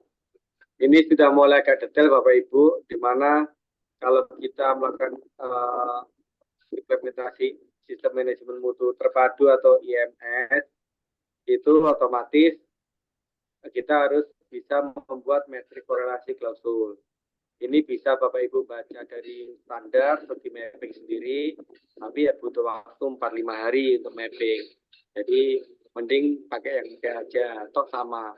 ini sudah mulai agak detail Bapak Ibu, di mana kalau kita melakukan implementasi sistem manajemen mutu terpadu atau IMS, itu otomatis kita harus bisa membuat metrik korelasi klausul. Ini bisa Bapak Ibu baca dari standar atau di mapping sendiri, tapi ya butuh waktu 4-5 hari untuk mapping. Jadi mending pakai yang tiga aja, toh sama.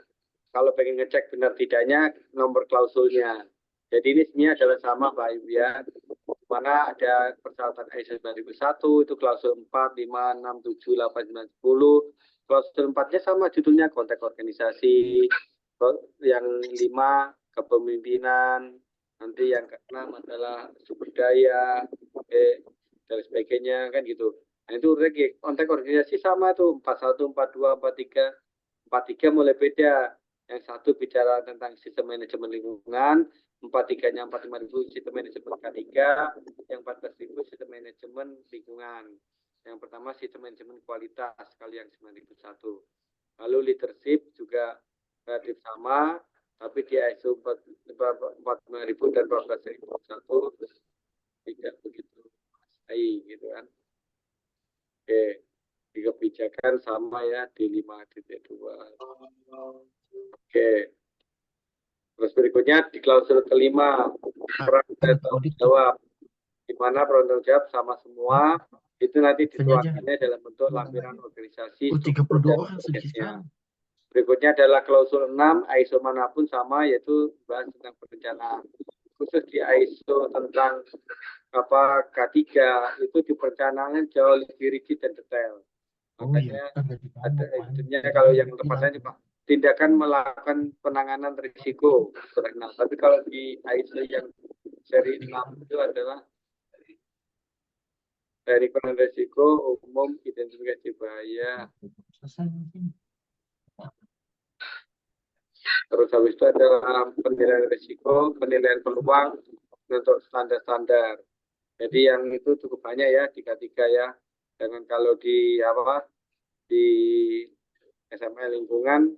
Kalau pengen ngecek benar tidaknya, nomor klausulnya. Jadi ini sebenarnya adalah sama Pak Ibu ya. Mana ada persyaratan ISO 9001, itu klausul 4, 5, 6, 7, 8, 9, 10. Klausul 4-nya sama judulnya konteks organisasi. Yang 5 kepemimpinan, nanti yang ke-6 adalah sumber daya, dan sebagainya kan gitu. Nah itu konteks organisasi sama tuh 41, 42, 43. 43 mulai beda. Yang satu bicara tentang sistem manajemen lingkungan, 43-nya 45.000 sistem manajemen K3, yang 14.000 sistem manajemen lingkungan. Yang pertama sistem manajemen kualitas, kali yang 9.001. Lalu leadership juga relatif sama, tapi di ISO 45.000 dan 14.001 tidak begitu baik gitu kan. Oke, di kebijakan sama ya di 5.2. Oke. Terus berikutnya di klausul kelima, peran tanggung jawab, di mana peran tanggung jawab sama semua, itu nanti dituangkannya dalam bentuk lampiran organisasi. 32 orang sedikit. Berikutnya adalah klausul 6, ISO manapun sama, yaitu bahas tentang perencanaan. Khusus di ISO tentang K3 itu di perencanaan jauh lebih rigid dan detail. Makanya ada kalau yang tepatnya Pak, tindakan melakukan penanganan risiko. Nah, tapi kalau di ISO yang seri 6 itu adalah dari penanganan risiko umum, identifikasi bahaya. Terus habis itu adalah penilaian risiko, penilaian peluang untuk standar-standar. Jadi yang itu cukup banyak ya di K3 ya. Dengan kalau di di SML lingkungan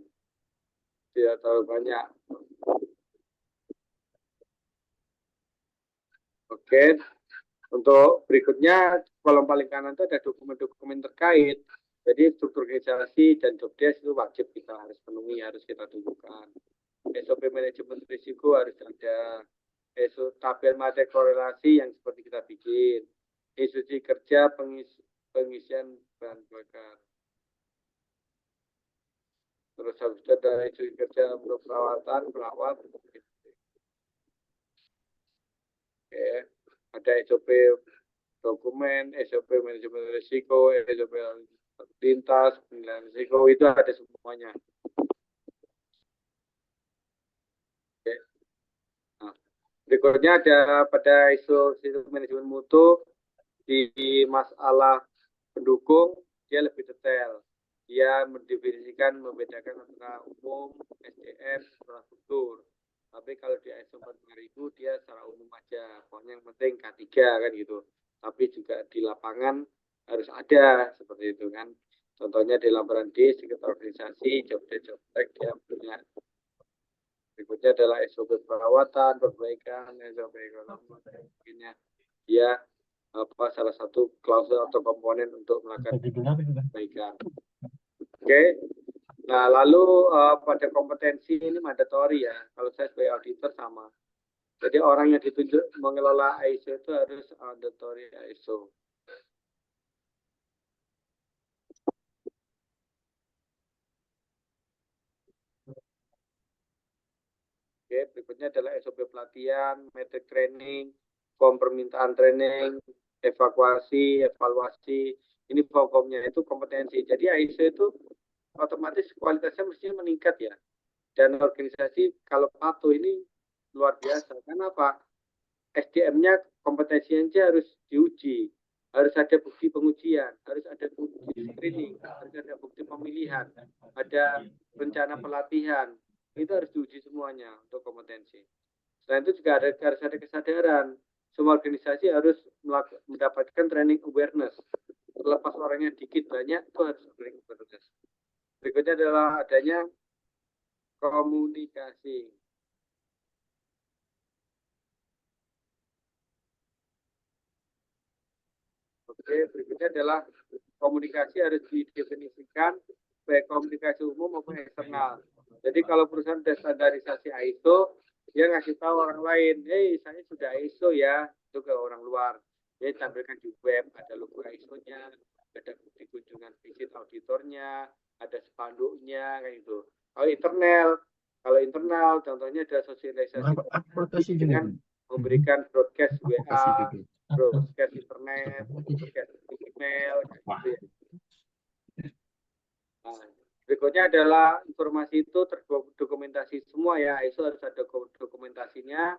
tidak terlalu banyak. Oke, untuk berikutnya kolom paling kanan itu ada dokumen-dokumen terkait. Jadi struktur organisasi dan job desk itu wajib kita harus penuhi, harus kita tunjukkan. SOP manajemen risiko harus ada. Tabel materi korelasi yang seperti kita bikin. Instruksi kerja pengisian bahan bakar. Terus habis itu ada instruksi kerja untuk perawatan, pelawat. Oke. Ada SOP dokumen, SOP manajemen risiko, SOP lintas, penilaian risiko, itu ada semuanya. Oke. Nah, berikutnya ada pada ISO sistem manajemen mutu di masalah pendukung, dia lebih detail. Dia mendefinisikan, membedakan antara umum, SDM, infrastruktur. Tapi kalau di ISO 45000 dia secara umum aja, pokoknya yang penting K3 kan gitu. Tapi juga di lapangan harus ada seperti itu kan. Contohnya di laporan D, sekitar organisasi, job desk dia punya. Berikutnya adalah SOP perawatan, perbaikan, SOP ekonomi, sebagainya. Dia salah satu klausul atau komponen untuk melakukan perbaikan. Oke. Nah, lalu pada kompetensi ini mandatory ya. Kalau saya sebagai auditor sama. Jadi orang yang ditunjuk mengelola ISO itu harus mandatory ISO. Oke, berikutnya adalah SOP pelatihan, metrik training, form permintaan training, evaluasi. Ini form-formnya itu kompetensi. Jadi ISO itu otomatis kualitasnya mestinya meningkat ya. Dan organisasi kalau patuh ini luar biasa. Kenapa? SDM-nya kompetensinya harus diuji, harus ada bukti pengujian, harus ada bukti screening, harus ada bukti pemilihan, ada rencana pelatihan. Itu harus diuji semuanya untuk kompetensi. Selain itu juga harus ada kesadaran. Semua organisasi harus mendapatkan training awareness. Terlepas orangnya dikit banyak, itu harus training awareness. Berikutnya adalah adanya komunikasi. Oke, berikutnya adalah komunikasi harus didefinisikan baik komunikasi umum maupun eksternal. Jadi kalau perusahaan sudah standarisasi ISO, dia ngasih tahu orang lain, hey saya sudah ISO ya, itu ke orang luar. Dia tampilkan di web, ada logo ISO-nya, ada bukti kunjungan visit auditornya, ada spanduknya, kayak gitu. Kalau internal, contohnya ada sosialisasi dengan memberikan broadcast WA, broadcast internet, broadcast email, gitu ya. Nah, berikutnya adalah informasi itu terdokumentasi semua ya, ISO harus ada dokumentasinya,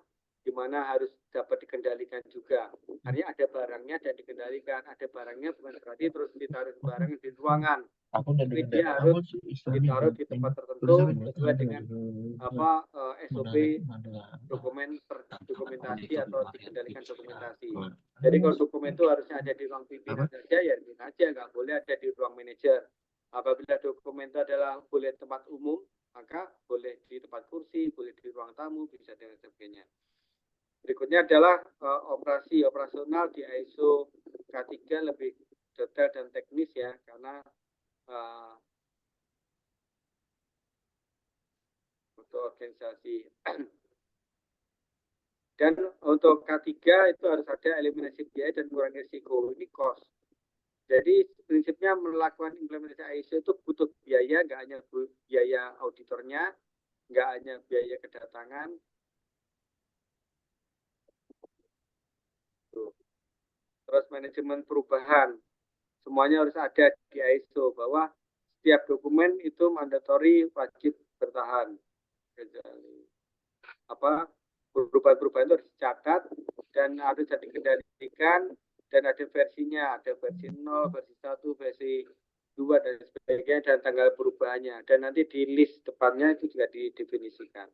di mana harus dapat dikendalikan juga. Artinya ada barangnya dan dikendalikan, ada barangnya bukan berarti terus ditaruh barangnya di ruangan. Tapi dia harus ditaruh di tempat tertentu sesuai dengan SOP dokumentasi atau dikendalikan dokumentasi. Jadi kalau dokumen itu harusnya ada di ruang pimpinan saja, ya ini aja, nggak boleh ada di ruang manajer. Apabila dokumen itu adalah boleh tempat umum, maka boleh di tempat kursi, boleh di ruang tamu, bisa dan sebagainya. Berikutnya adalah operasional di ISO K3 lebih detail dan teknis ya, karena untuk organisasi. Dan untuk K3 itu harus ada eliminasi biaya dan mengurangi risiko. Ini cost. Jadi prinsipnya melakukan implementasi ISO itu butuh biaya, nggak hanya biaya auditornya, nggak hanya biaya kedatangan. Terus manajemen perubahan, semuanya harus ada di ISO bahwa setiap dokumen itu mandatory wajib bertahan. Perubahan-perubahan itu harus dicatat dan harus dikendalikan. Dan ada versinya, ada versi 0, versi 1, versi 2, dan sebagainya, dan tanggal perubahannya. Dan nanti di list depannya itu juga didefinisikan.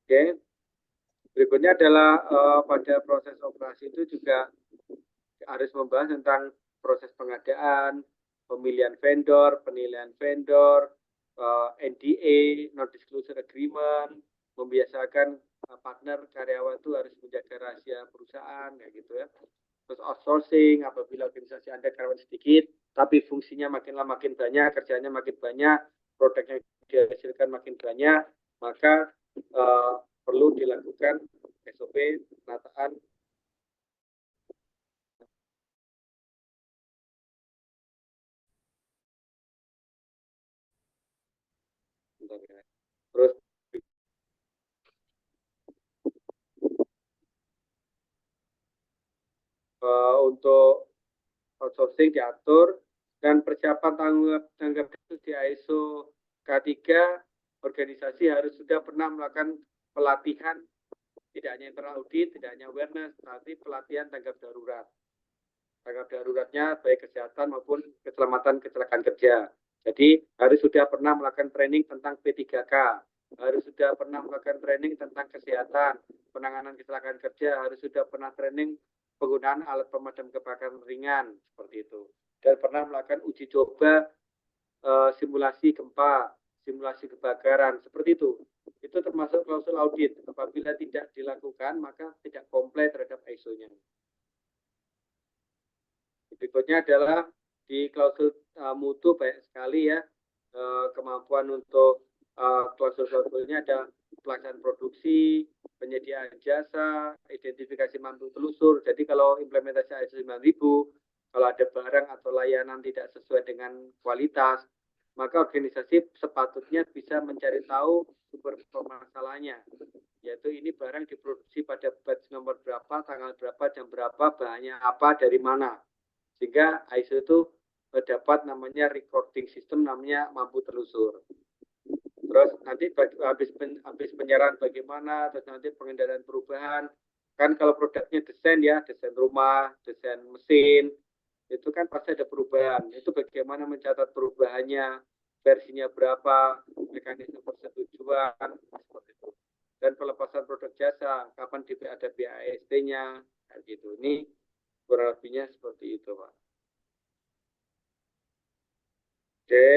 Oke. Berikutnya adalah pada proses operasi itu juga harus membahas tentang proses pengadaan, pemilihan vendor, penilaian vendor, NDA, non-disclosure agreement, membiasakan partner karyawan itu harus menjaga rahasia perusahaan, kayak gitu ya. Terus outsourcing, apabila organisasi Anda karyawan sedikit, tapi fungsinya makin lama makin banyak, kerjanya makin banyak, produknya dihasilkan makin banyak, maka perlu dilakukan SOP penataan. Terus untuk outsourcing diatur, dan persiapan tanggap darurat di ISO K3, organisasi harus sudah pernah melakukan pelatihan, tidak hanya internal audit, tidak hanya awareness, tapi pelatihan tanggap darurat. Tanggap daruratnya baik kesehatan maupun keselamatan kecelakaan kerja. Jadi harus sudah pernah melakukan training tentang P3K, harus sudah pernah melakukan training tentang kesehatan, penanganan kecelakaan kerja, harus sudah pernah training penggunaan alat pemadam kebakaran ringan, seperti itu. Dan pernah melakukan uji coba simulasi gempa, simulasi kebakaran, seperti itu. Itu termasuk klausul audit. Apabila tidak dilakukan, maka tidak komplain terhadap ISO-nya. Berikutnya adalah di klausul mutu banyak sekali ya, kemampuan untuk klausul-klausulnya ada pelaksanaan produksi, penyediaan jasa, identifikasi mampu telusur. Jadi kalau implementasi ISO 9000, kalau ada barang atau layanan tidak sesuai dengan kualitas, maka organisasi sepatutnya bisa mencari tahu sumber permasalahannya. Yaitu ini barang diproduksi pada batch nomor berapa, tanggal berapa, jam berapa, bahannya apa, dari mana. Sehingga ISO itu dapat namanya recording system, namanya mampu telusur. Terus nanti habis penyerahan bagaimana, terus nanti pengendalian perubahan. Kan kalau produknya desain ya, desain rumah, desain mesin, itu kan pasti ada perubahan. Itu bagaimana mencatat perubahannya, versinya berapa, mekanisme persetujuan, seperti itu. Dan pelepasan produk jasa, kapan ada BAST-nya, gitu. Ini kurang lebihnya seperti itu, Pak. Oke.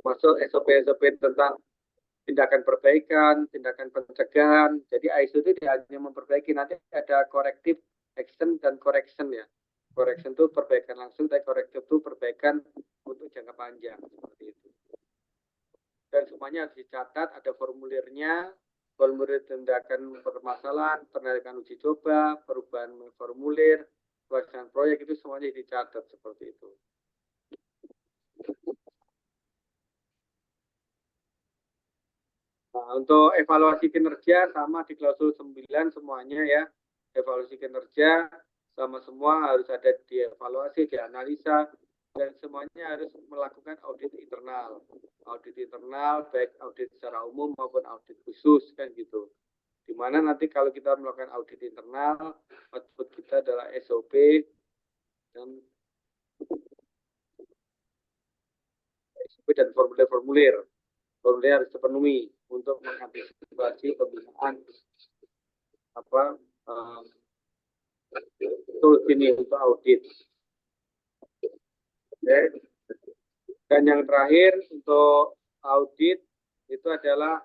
Masuk SOP-SOP tentang tindakan perbaikan, tindakan pencegahan. Jadi ISO itu tidak hanya memperbaiki, nanti ada corrective action dan correction ya. Correction itu perbaikan langsung, tapi corrective itu perbaikan untuk jangka panjang, seperti itu. Dan semuanya harus dicatat, ada formulirnya, formulir tindakan permasalahan, penarikan uji coba, perubahan formulir, pelaksanaan proyek, itu semuanya dicatat seperti itu. Nah, untuk evaluasi kinerja sama di klausul 9 semuanya ya. Evaluasi kinerja sama semua harus ada dievaluasi, dianalisa, dan semuanya harus melakukan audit internal. Audit internal, baik audit secara umum maupun audit khusus, kan gitu. Dimana nanti kalau kita melakukan audit internal, output kita adalah SOP dan formulir-formulir. Formulir harus terpenuhi untuk mengantisipasi pembinaan tools ini untuk audit. Oke. Dan yang terakhir untuk audit itu adalah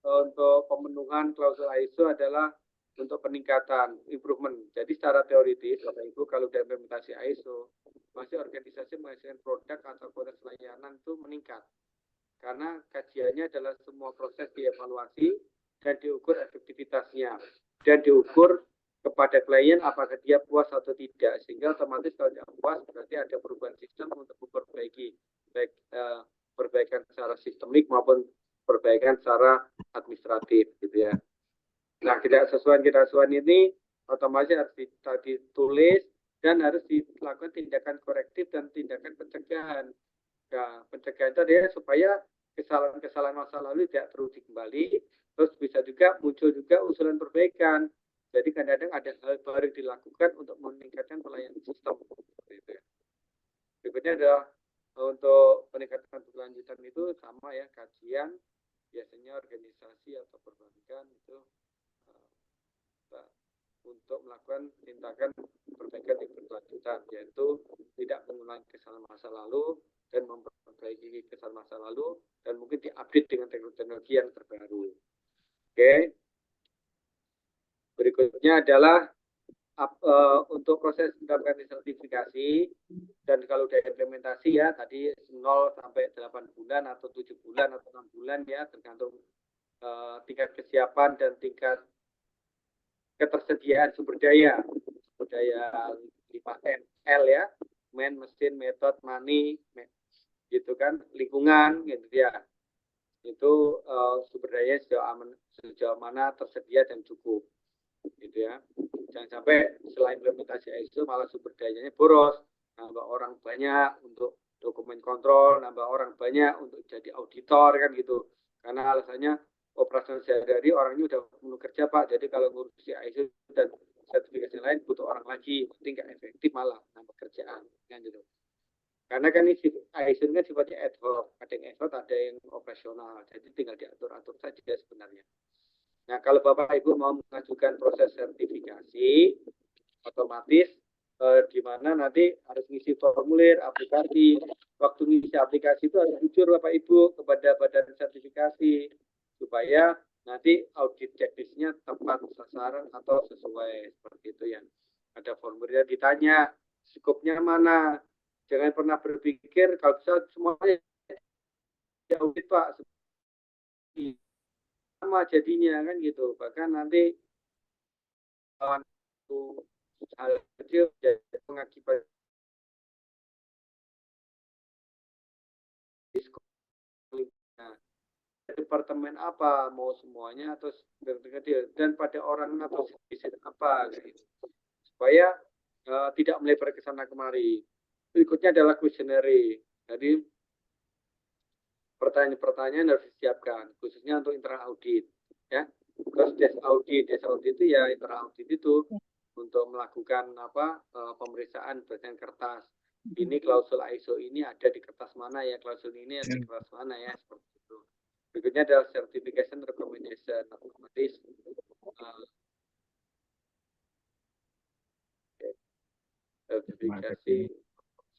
untuk pemenuhan klausul ISO adalah untuk peningkatan, improvement. Jadi secara teoritis, Bapak Ibu, kalau sudah implementasi ISO, masih organisasi menghasilkan produk atau kualitas layanan itu meningkat. Karena kajiannya adalah semua proses dievaluasi dan diukur efektivitasnya. Dan diukur kepada klien apakah dia puas atau tidak. Sehingga otomatis kalau tidak puas berarti ada perubahan sistem untuk memperbaiki. Baik perbaikan secara sistemik maupun perbaikan secara administratif, gitu ya. Nah, ketidaksesuaian ini otomatis harus ditulis dan harus dilakukan tindakan korektif dan tindakan pencegahan. Nah, pencegahan itu adalah supaya kesalahan-kesalahan masa lalu tidak teruji kembali, terus bisa juga muncul juga usulan perbaikan. Jadi kadang-kadang ada hal baru dilakukan untuk meningkatkan pelayanan sistem. Berikutnya adalah untuk peningkatan berkelanjutan itu sama ya, kajian, biasanya organisasi atau perbankan itu untuk melakukan tindakan perbaikan yang berkelanjutan, yaitu tidak mengulangi kesalahan masa lalu dan memperbaiki kesalahan masa lalu dan mungkin diupdate dengan teknologi yang terbaru. Oke. Berikutnya adalah untuk proses mendapatkan sertifikasi, dan kalau udah implementasi ya tadi 0 sampai 8 bulan atau 7 bulan atau 6 bulan ya, tergantung tingkat kesiapan dan tingkat ketersediaan sumber daya 5L ya, man, mesin, method, money, gitu kan, lingkungan gitu ya. Itu sumber daya sejauh mana tersedia dan cukup gitu ya. Jangan sampai setelah implementasi ISO malah sumber dayanya boros, nambah orang banyak untuk dokumen kontrol, nambah orang banyak untuk jadi auditor kan gitu. Karena alasannya operasional sehari-hari orangnya udah penuh kerja Pak, jadi kalau ngurusi ISO dan sertifikasi lain butuh orang lagi, penting nggak efektif malah nambah kerjaan kan gitu. Karena kan ini ISO kan sifatnya ad hoc, ada yang ad hoc, ada yang operasional, jadi tinggal diatur-atur saja sebenarnya. Nah, kalau Bapak Ibu mau mengajukan proses sertifikasi, otomatis di mana nanti harus ngisi formulir, aplikasi. Waktu ngisi aplikasi itu harus jujur Bapak Ibu kepada badan sertifikasi, supaya nanti audit checklistnya tepat sasaran atau sesuai, seperti itu ya. Ada formulirnya, ditanya skopnya mana. Jangan pernah berpikir kalau bisa semuanya audit Pak, sama jadinya kan gitu. Bahkan nanti hal kecil jadi mengakibat nah, departemen apa mau semuanya atau kecil dan pada orang atau spesies apa gitu. Supaya tidak melebar ke sana kemari. Berikutnya adalah kuesioner. Jadi pertanyaan-pertanyaan harus disiapkan khususnya untuk internal audit ya. Terus desk audit itu ya internal audit itu untuk melakukan pemeriksaan berdasarkan kertas. Ini klausul ISO ini ada di kertas mana ya, klausul ini ada di kertas mana ya, seperti itu. Berikutnya adalah certification recommendation, otomatis sertifikasi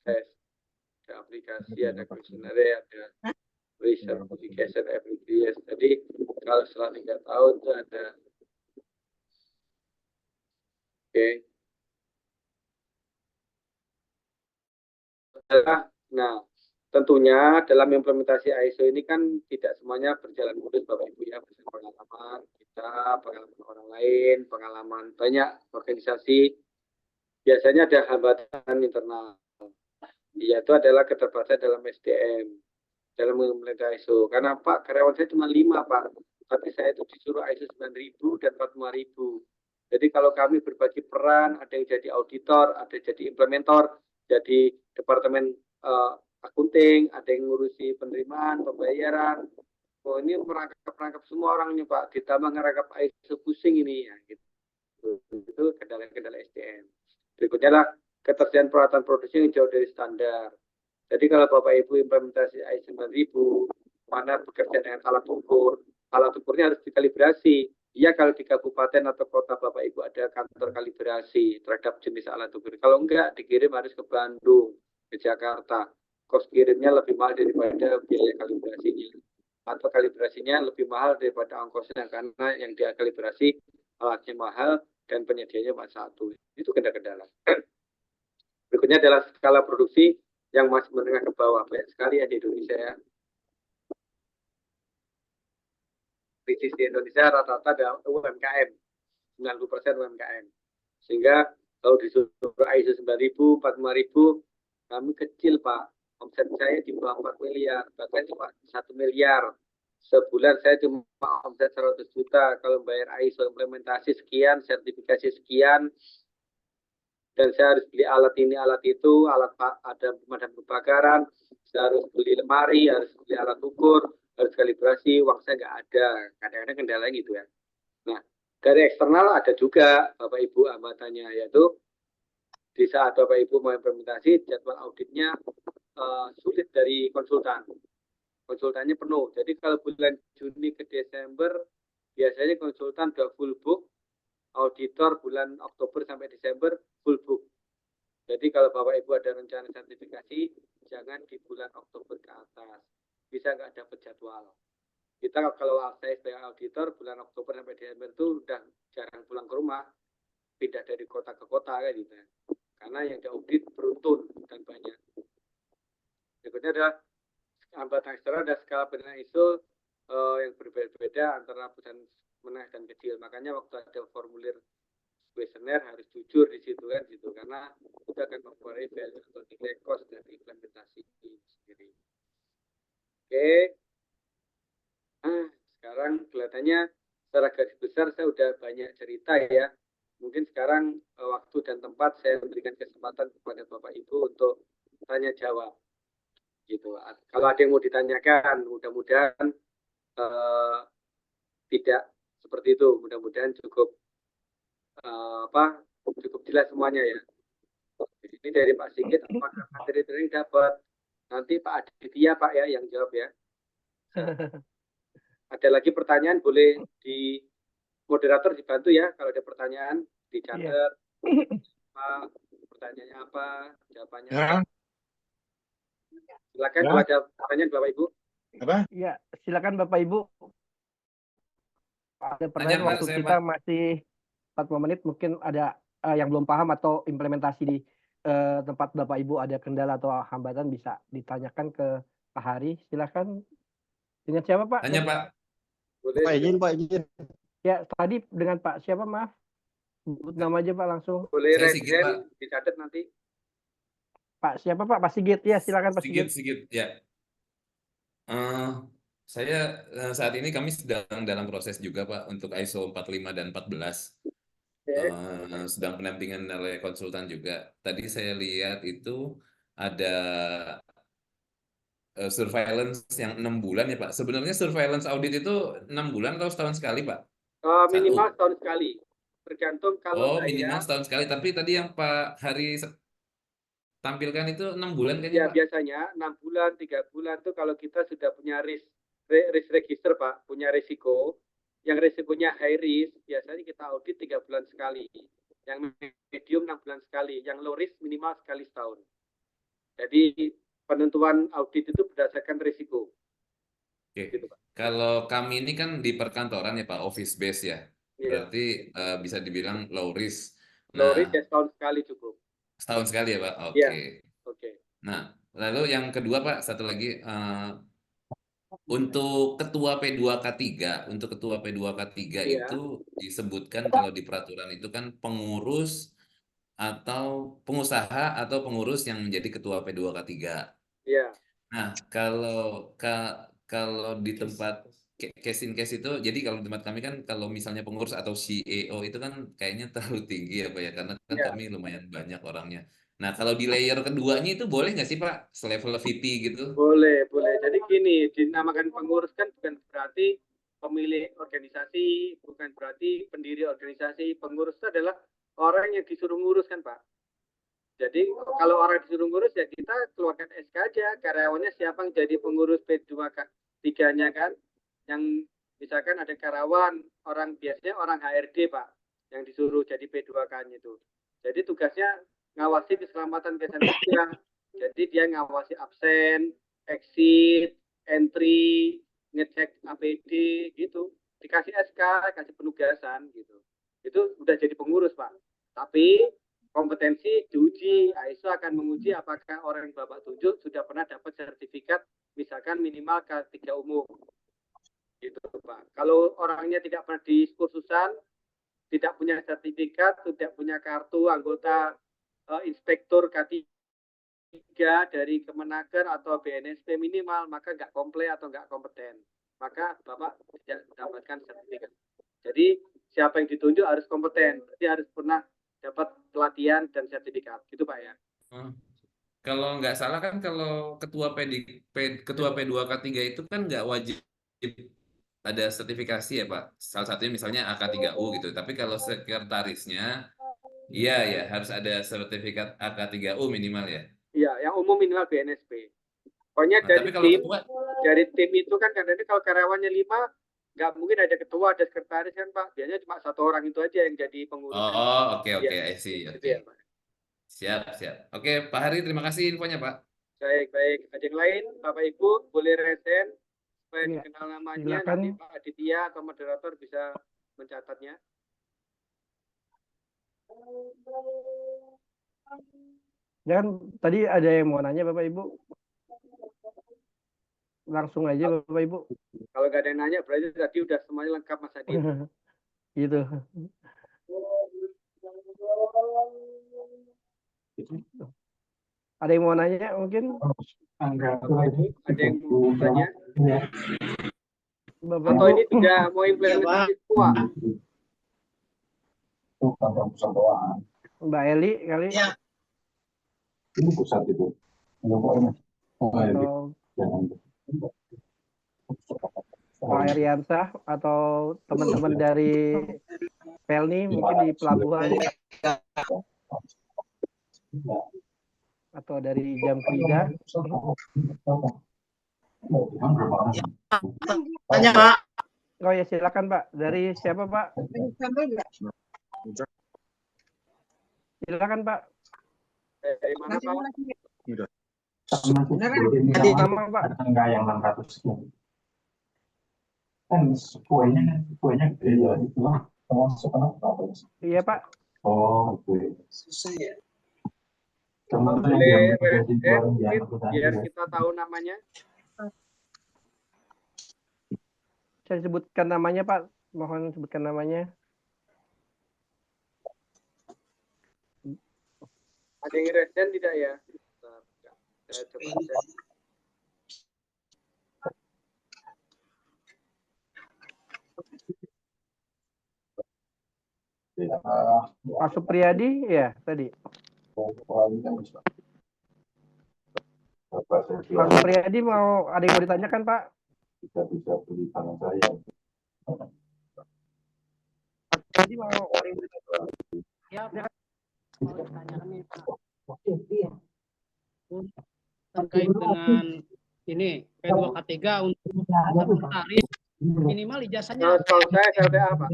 proses, ada aplikasi, ada kuesioner, ada recertification every 3 years. Jadi kalau setelah 3 tahun itu ada. Oke. Nah, tentunya dalam implementasi ISO ini kan tidak semuanya berjalan mulus Bapak Ibu ya, pengalaman kita, pengalaman orang lain, pengalaman banyak organisasi. Biasanya ada hambatan internal, yaitu adalah keterbatasan dalam SDM, dalam implementasi ISO. Karena Pak, karyawan saya cuma 5 Pak, tapi saya itu disuruh ISO 9000 dan 45000. Jadi kalau kami berbagi peran, ada yang jadi auditor, ada yang jadi implementator, jadi departemen akunting, ada yang ngurusi penerimaan, pembayaran. Oh, ini merangkap semua orangnya Pak, ditambah ngerangkap ISO pusing ini ya. Gitu. Itu kendala-kendala SDM. Berikutnya lah ketersediaan peralatan produksi yang jauh dari standar. Jadi kalau Bapak Ibu implementasi ISO 9000, mana bekerja dengan alat ukurnya harus dikalibrasi. Iya kalau di kabupaten atau kota Bapak Ibu ada kantor kalibrasi terhadap jenis alat ukur. Kalau enggak, dikirim harus ke Bandung, ke Jakarta. Kos kirimnya lebih mahal daripada biaya kalibrasinya. Atau kalibrasinya lebih mahal daripada ongkosnya karena yang dia kalibrasi alatnya mahal dan penyediaannya cuma satu. Itu kendala-kendala. Berikutnya adalah skala produksi yang masih menengah ke bawah. Banyak sekali ya di Indonesia ya. Bisnis di Indonesia rata-rata ada UMKM, 90% UMKM. Sehingga kalau disuruh ISO 9000, 45000, kami kecil Pak. Omset saya di bawah 4 miliar, bahkan cuma 1 miliar. Sebulan saya cuma omset 100 juta. Kalau bayar ISO implementasi sekian, sertifikasi sekian, dan saya harus beli alat ini, alat itu, alat ada pemadam kebakaran, saya harus beli lemari, harus beli alat ukur, harus kalibrasi, uang saya nggak ada. Kadang-kadang kendala gitu ya. Nah, dari eksternal ada juga Bapak Ibu hambatannya, yaitu di saat Bapak Ibu mau implementasi, jadwal auditnya sulit dari konsultan. Konsultannya penuh. Jadi kalau bulan Juni ke Desember, biasanya konsultan sudah full book, auditor bulan Oktober sampai Desember full book. Jadi kalau Bapak Ibu ada rencana sertifikasi, jangan di bulan Oktober ke atas. Bisa nggak dapat jadwal. Kita kalau saya sebagai auditor, bulan Oktober sampai Desember itu udah jarang pulang ke rumah. pindah dari kota ke kota kan gitu. Karena yang diaudit beruntun dan banyak. Berikutnya adalah hambatan eksternal dan skala penilaian ISO yang berbeda-beda antara perusahaan menengah dan kecil. Makanya waktu ada formulir kuesioner harus jujur di situ kan gitu, karena itu akan mempengaruhi value atau nilai cost dari implementasi ini sendiri. Oke. Nah, sekarang kelihatannya secara garis besar saya udah banyak cerita ya. Mungkin sekarang waktu dan tempat saya berikan kesempatan kepada Bapak Ibu untuk tanya jawab. Gitu. Kalau ada yang mau ditanyakan, mudah-mudahan tidak seperti itu. Mudah-mudahan cukup cukup jelas semuanya ya. Ini dari Pak Sigit, apakah materi training dapat? Nanti Pak Aditya Pak ya yang jawab ya. Ada lagi pertanyaan boleh di moderator dibantu ya kalau ada pertanyaan dicatat. Pak, pertanyaannya apa? Jawabannya apa? Silakan kalau ada pertanyaan Bapak Ibu. Apa? Iya, silakan Bapak Ibu. Ada pertanyaan waktu kita masih 40 menit, mungkin ada yang belum paham atau implementasi di tempat Bapak Ibu ada kendala atau hambatan bisa ditanyakan ke Pak Hari. Silakan. Dengan siapa Pak? Tanya Pak. Boleh. Pak izin. Ya, tadi dengan Pak siapa maaf? Sebut nama aja Pak langsung. Boleh Saya Sigit, Pak. dicatat nanti. Pak siapa Pak? Pak Sigit. Ya, silakan Pak Sigit. Sigit, ya. Saya saat ini kami sedang dalam proses juga Pak untuk ISO 45 dan 14. Sedang pendampingan oleh konsultan juga. Tadi saya lihat itu ada surveillance yang 6 bulan ya Pak. Sebenarnya surveillance audit itu 6 bulan atau setahun sekali Pak? Minimal setahun sekali. Tergantung kalau minimal setahun sekali. Tapi tadi yang Pak Hari tampilkan itu 6 bulan kayaknya ya, Pak. Biasanya 6 bulan, 3 bulan tuh kalau kita sudah punya risk register Pak, punya risiko. Yang risikonya high risk, biasanya kita audit 3 bulan sekali. Yang medium 6 bulan sekali. Yang low risk minimal sekali setahun. Jadi penentuan audit itu berdasarkan risiko. Oke. Gitu, Pak. Kalau kami ini kan di perkantoran ya Pak, office base ya. Berarti bisa dibilang low risk. Low risk ya setahun sekali cukup. Setahun sekali ya Pak? Oke. Ya. Oke. Nah, lalu yang kedua Pak, satu lagi. Untuk ketua P2K3, itu disebutkan kalau di peraturan itu kan pengurus atau pengusaha atau pengurus yang menjadi ketua P2K3. Iya. Nah, kalau di tempat case in case itu, jadi kalau di tempat kami kan kalau misalnya pengurus atau CEO itu kan kayaknya terlalu tinggi ya Pak ya, karena kan kami lumayan banyak orangnya. Nah, kalau di layer keduanya itu boleh nggak sih Pak, selevel VP gitu? Boleh. Jadi gini, dinamakan pengurus kan bukan berarti pemilik organisasi, bukan berarti pendiri organisasi. Pengurus itu adalah orang yang disuruh ngurus kan Pak. Jadi kalau orang disuruh ngurus ya kita keluarkan SK aja, karyawannya siapa yang jadi pengurus P2K3-nya kan. Yang misalkan ada karyawan, biasanya orang HRD Pak, yang disuruh jadi P2K-nya itu. Jadi tugasnya ngawasi keselamatan kerja. Jadi dia ngawasi absen, exit, entry, ngecek APD gitu. Dikasih SK, kasih penugasan gitu. Itu udah jadi pengurus Pak. Tapi kompetensi diuji, ISO akan menguji apakah orang yang Bapak tunjuk sudah pernah dapat sertifikat misalkan minimal K3 umum. Gitu Pak. Kalau orangnya tidak pernah di kursusan, tidak punya sertifikat, tidak punya kartu anggota inspektur K3 dari Kemenaker atau BNSP minimal, maka nggak komplain atau nggak kompeten. Maka Bapak tidak mendapatkan sertifikat. Jadi siapa yang ditunjuk harus kompeten, berarti harus pernah dapat pelatihan dan sertifikat. Gitu Pak ya. Kalau nggak salah kan kalau ketua P2K3 itu kan nggak wajib ada sertifikasi ya Pak. Salah satunya misalnya AK3U gitu. Tapi kalau sekretarisnya, iya ya harus ada sertifikat AK3U minimal ya. Iya, yang umum minimal BNSP. Pokoknya dari tim itu kan kadang-kadang kalau karyawannya 5, nggak mungkin ada ketua, ada sekretaris kan Pak. Biasanya cuma 1 orang itu aja yang jadi pengurus. Oke, I see. Gitu ya, Pak. Siap. Oke, Pak Hari, terima kasih infonya Pak. Baik. Ada yang lain, Bapak Ibu boleh resen supaya dikenal namanya. Silakan. Nanti Pak Aditya atau moderator bisa mencatatnya. Ya kan tadi ada yang mau nanya Bapak Ibu. Langsung aja Bapak Ibu. Kalau nggak ada yang nanya, berarti tadi udah semuanya lengkap Mas Adit. Gitu. Ada yang mau nanya mungkin? Bapak Ibu, ada yang mau tanya? Bapak Atau Ibu. ini sudah mau implementasi semua? Mbak Eli kali. Ini pusat itu. Atau Pak Eriansah atau teman-teman dari Pelni mungkin di pelabuhan atau dari jam kerja. Tanya Pak. Oh ya silakan Pak. Dari siapa Pak? Silakan Pak. Dari mana Pak? Nama Pak. Enggak yang 600. Kan kuenya gede ya itu lah. Termasuk kenapa? Iya Pak. Oh, oke. Susah ya. Teman-teman Boleh yang mungkin biar kita tahu namanya. Saya sebutkan namanya Pak. Mohon sebutkan namanya. Ada yang residen tidak ya? Saya coba cek. Pak Supriyadi ya tadi. Pak Supriyadi mau ada yang mau ditanyakan Pak? Bisa beli tangan saya. Pak Supriyadi mau ada yang mau ditanyakan? Ya, mau ditanyakan nih Pak. Terkait dengan ini P2K3 untuk sekretaris minimal ijazahnya Kalau saya SLTA Pak.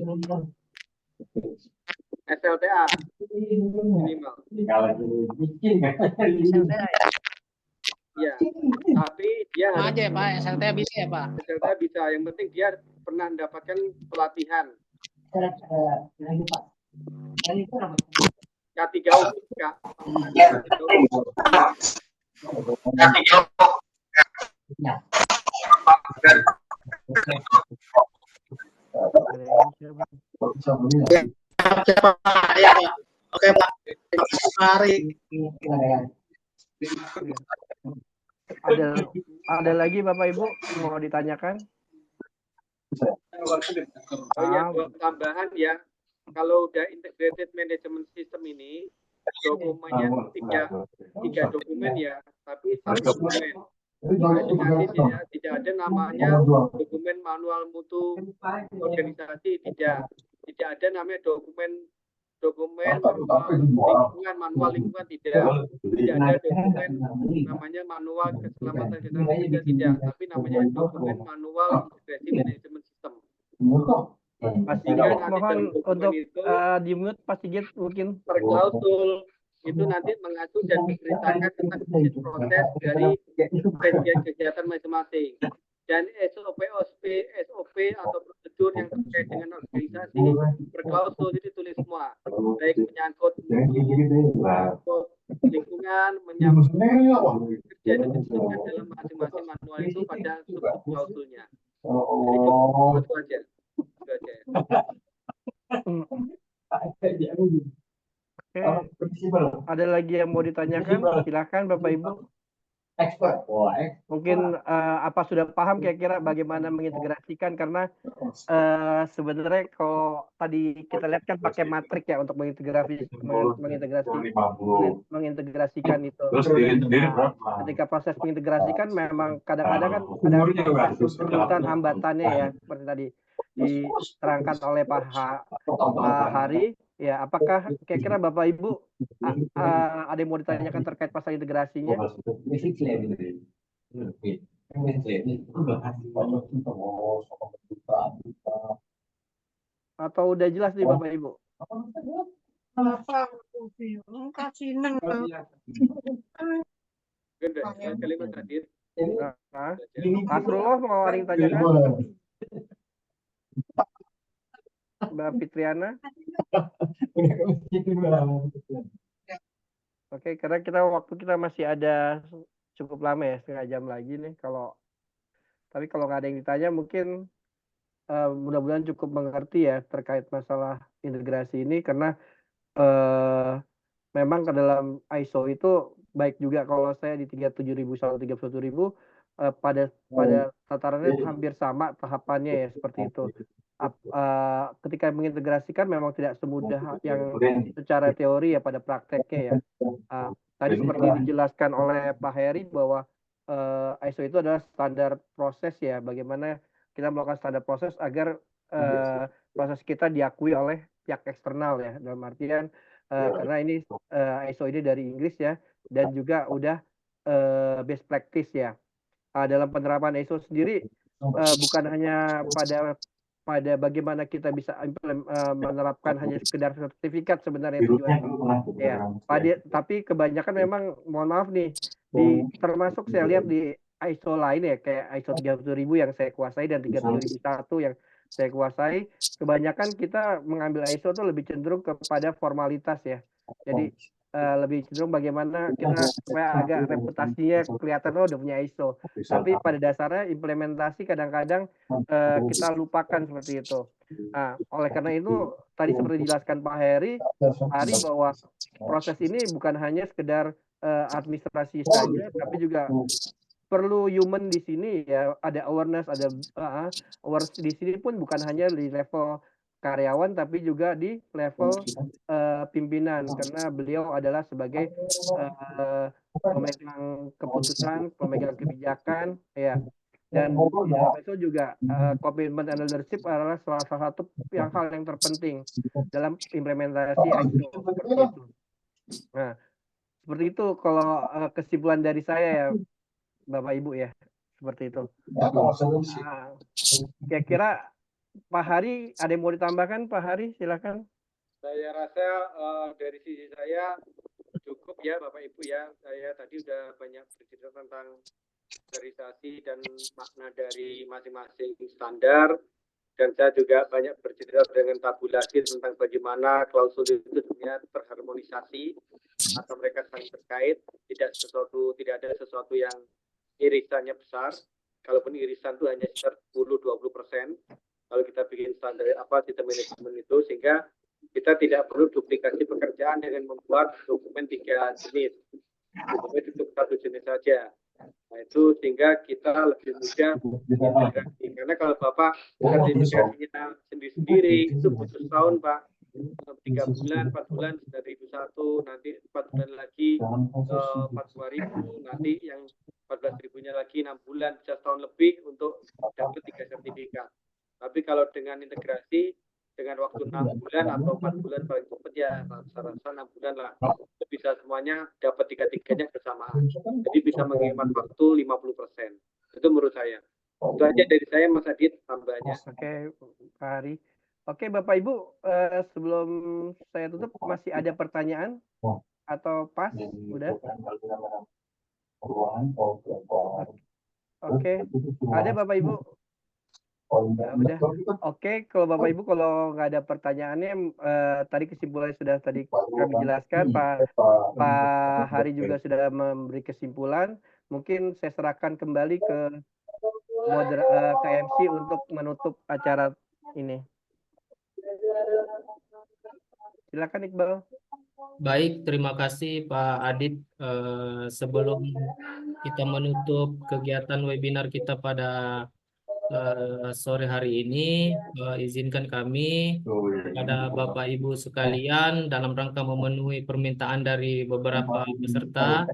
SLTA minimal. SLTA ya? Iya. Tapi dia Sama harus aja ya Pak, SLTA bisa ya Pak? SLTA bisa. Yang penting dia pernah mendapatkan pelatihan. K3U Kak. Bisa beli Ya, Pak. Ya, Pak. Oke, Pak. Mari. Ada lagi Bapak Ibu mau ditanyakan? Oh ya, buat tambahan ya. Kalau udah integrated management system ini, dokumennya tiga dokumen ya, tapi satu dokumen. Jadi nanti tidak ada namanya dokumen manual mutu organisasi, tidak ada namanya dokumen manual lingkungan, tidak ada dokumen namanya manual keselamatan kesehatan juga tidak, tapi namanya dokumen manual integrasi manajemen sistem. Pak Sigit mohon untuk di mute Pak Sigit mungkin. Per klausul itu nanti mengatur dan menceritakan tentang bisnis proses dari bagian kegiatan masing-masing. Dan SOP atau prosedur yang terkait dengan organisasi per klausul itu tulis semua, baik menyangkut lingkungan, menyangkut kerja dan disebutkan dalam masing-masing manual itu pada sub klausulnya. Jadi cukup itu aja. Oke. Ada lagi yang mau ditanyakan? Silakan Bapak Ibu. Mungkin apa sudah paham kira-kira bagaimana mengintegrasikan, karena sebenarnya kalau tadi kita lihat kan pakai matrik ya untuk mengintegrasikan itu. Ketika proses mengintegrasikan memang kadang-kadang kan ada hambatan-hambatannya ya, seperti tadi diterangkan oleh Pak Hari. Ya, apakah kira-kira Bapak Ibu ada yang mau ditanyakan terkait pasal integrasinya? Atau udah jelas nih Bapak Ibu? Kalimat terakhir. Nasrullah mau ada yang tanyakan? Mbak Fitriana. Oke, karena waktu kita masih ada cukup lama ya, setengah jam lagi nih. Tapi kalau nggak ada yang ditanya, mungkin mudah-mudahan cukup mengerti ya terkait masalah integrasi ini, karena memang ke dalam ISO itu baik juga kalau saya di 37.000 sampai 31.000 pada tatarannya hampir sama tahapannya ya, seperti itu. Ketika mengintegrasikan memang tidak semudah yang secara teori ya pada prakteknya ya. Tadi seperti dijelaskan oleh Pak Heri bahwa ISO itu adalah standar proses ya, bagaimana kita melakukan standar proses agar proses kita diakui oleh pihak eksternal ya, dalam artian karena ini ISO ini dari Inggris ya, dan juga udah best practice ya. Dalam penerapan ISO sendiri bukan hanya pada bagaimana kita bisa menerapkan hanya sekedar sertifikat sebenarnya tujuannya ya. Tapi kebanyakan memang, mohon maaf nih, termasuk saya lihat di ISO lain ya, kayak ISO 37.000 yang saya kuasai dan 37.001 yang saya kuasai, kebanyakan kita mengambil ISO itu lebih cenderung kepada formalitas ya. Jadi lebih cenderung bagaimana kita supaya agak reputasinya kelihatan udah punya ISO. Tapi pada dasarnya implementasi kadang-kadang kita lupakan seperti itu. Oleh karena itu tadi seperti dijelaskan Pak Heri bahwa proses ini bukan hanya sekedar administrasi saja, tapi juga perlu human di sini ya, ada awareness, awareness di sini pun bukan hanya di level karyawan tapi juga di level pimpinan, karena beliau adalah sebagai pemegang keputusan, pemegang kebijakan ya. Dan itu juga commitment and leadership adalah salah satu hal yang terpenting dalam implementasi ISO seperti itu. Nah, seperti itu kalau kesimpulan dari saya ya, Bapak Ibu ya, seperti itu. Kira-kira Pak Hari ada yang mau ditambahkan? Pak Hari, silakan. Saya rasa dari sisi saya cukup ya Bapak Ibu ya. Saya tadi udah banyak bercerita tentang standarisasi dan makna dari masing-masing standar, dan saya juga banyak bercerita dengan tabulasi tentang bagaimana klausul itu sebenarnya terharmonisasi atau mereka saling terkait, tidak ada sesuatu yang irisannya besar. Kalaupun irisan itu hanya sekitar 10-20%. Kalau kita bikin standar sistem manajemen itu, sehingga kita tidak perlu duplikasi pekerjaan dengan membuat dokumen 3 jenis. Dokumen itu 1 jenis saja. Nah, itu sehingga kita lebih mudah integrasi. Karena kalau Bapak sertifikasinya sendiri-sendiri itu butuh setahun Pak. 3 bulan, 4 bulan sudah 1.001, nanti 4 bulan lagi 42.000, nanti yang 14.000-nya lagi 6 bulan, bisa setahun lebih untuk dapat 3 sertifikat. Tapi kalau dengan integrasi dengan waktu 6 bulan atau 4 bulan paling cepat ya, rasa-rasa 6 bulan lah, bisa semuanya dapat 3-tiganya bersamaan. Jadi bisa menghemat waktu 50%. Itu menurut saya. Itu aja dari saya, Mas Adit, tambahannya. Oke, Pak Hari. Oke, Bapak Ibu, sebelum saya tutup masih ada pertanyaan atau pas? Udah? Oke, ada Bapak Ibu? Ya, udah. Oke, kalau Bapak Ibu kalau nggak ada pertanyaannya, tadi kesimpulannya sudah tadi kami jelaskan, Pak Hari juga sudah memberi kesimpulan. Mungkin saya serahkan kembali ke MC untuk menutup acara ini. Silakan Iqbal. Baik, terima kasih Pak Adit. Sebelum kita menutup kegiatan webinar kita pada sore hari ini, izinkan kami kepada Bapak Ibu sekalian dalam rangka memenuhi permintaan dari beberapa peserta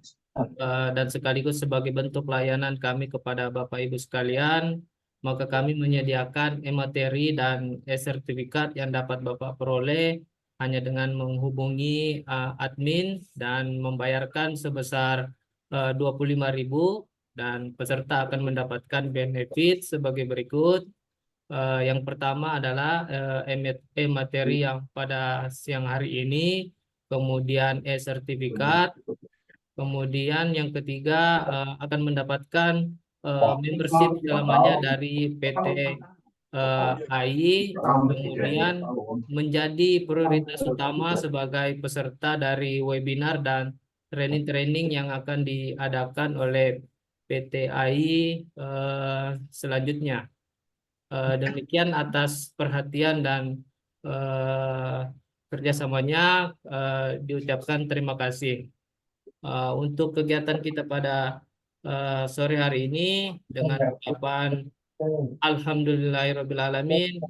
dan sekaligus sebagai bentuk layanan kami kepada Bapak Ibu sekalian, maka kami menyediakan e-materi dan e-sertifikat yang dapat Bapak peroleh hanya dengan menghubungi admin dan membayarkan sebesar 25.000, dan peserta akan mendapatkan benefit sebagai berikut. Yang pertama adalah e-materi yang pada siang hari ini, kemudian e-sertifikat, kemudian yang ketiga akan mendapatkan membership selamanya dari PT AI, kemudian menjadi prioritas utama sebagai peserta dari webinar dan training-training yang akan diadakan oleh PT AI selanjutnya. Demikian atas perhatian dan kerjasamanya, diucapkan terima kasih. Untuk kegiatan kita pada sore hari ini dengan ucapan Alhamdulillahirrahmanirrahim,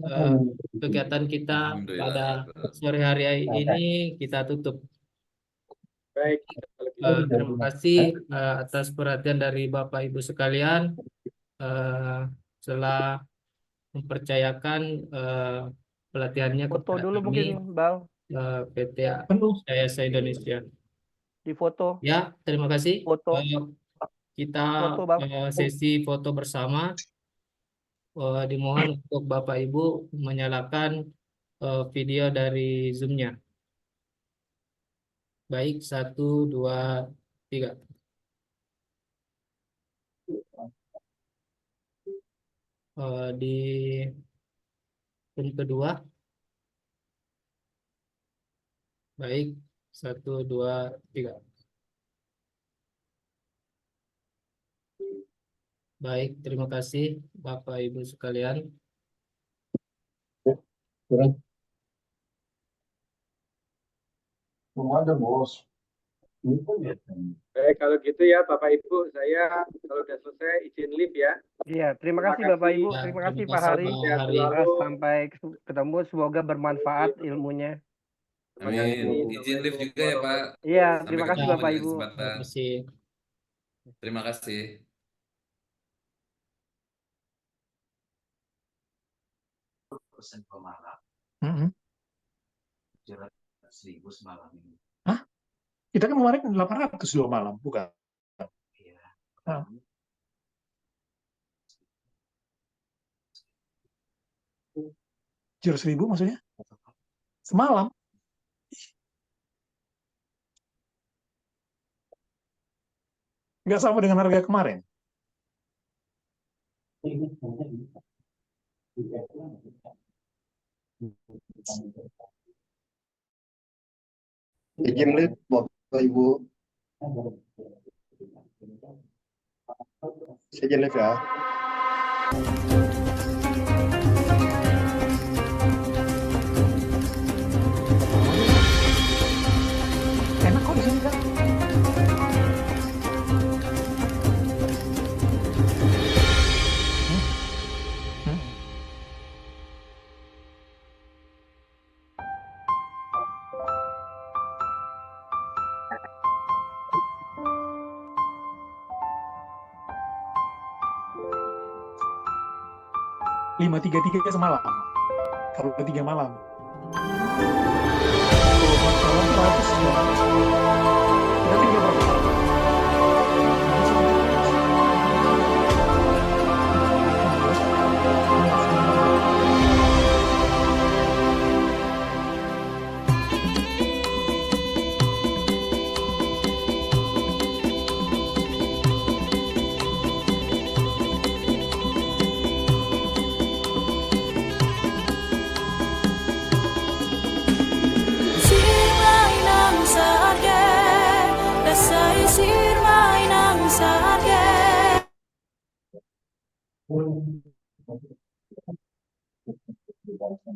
kegiatan kita pada sore hari ini kita tutup. Baik, kalau gitu. Terima kasih atas perhatian dari Bapak Ibu sekalian. Setelah mempercayakan pelatihannya Foto kepada dulu kami, mungkin, Bang. PT Jayasa Indonesia. Di foto. Ya, terima kasih. Foto. Kita Foto, Bang. sesi foto bersama. Dimohon untuk Bapak Ibu menyalakan video dari Zoom-nya. Baik, 1, 2, 3. Di kedua. Baik, 1, 2, 3. Baik, terima kasih Bapak Ibu sekalian. Baik, kalau gitu ya Bapak Ibu, saya kalau udah selesai izin live ya. Iya, terima kasih Bapak Ibu, terima kasih Pak Hari. Sampai ketemu, semoga bermanfaat ilmunya. Amin. Izin live juga ya Pak. Iya, Sampai terima kasih ketemu Bapak di Ibu. kesempatan. Terima kasih. Terima kasih. Hah? Kita kan kemarin 800 2 malam, bukan? Iya. 1.000 maksudnya? Semalam. Nggak sama dengan harga kemarin. Izin live Bapak Ibu. Izin live ya. Enak kok di sini kan? Lima 3 semalam. Kalau 3 malam. Kalau malam 100 ya. Berarti dia berapa malam? Sirmay ng sage.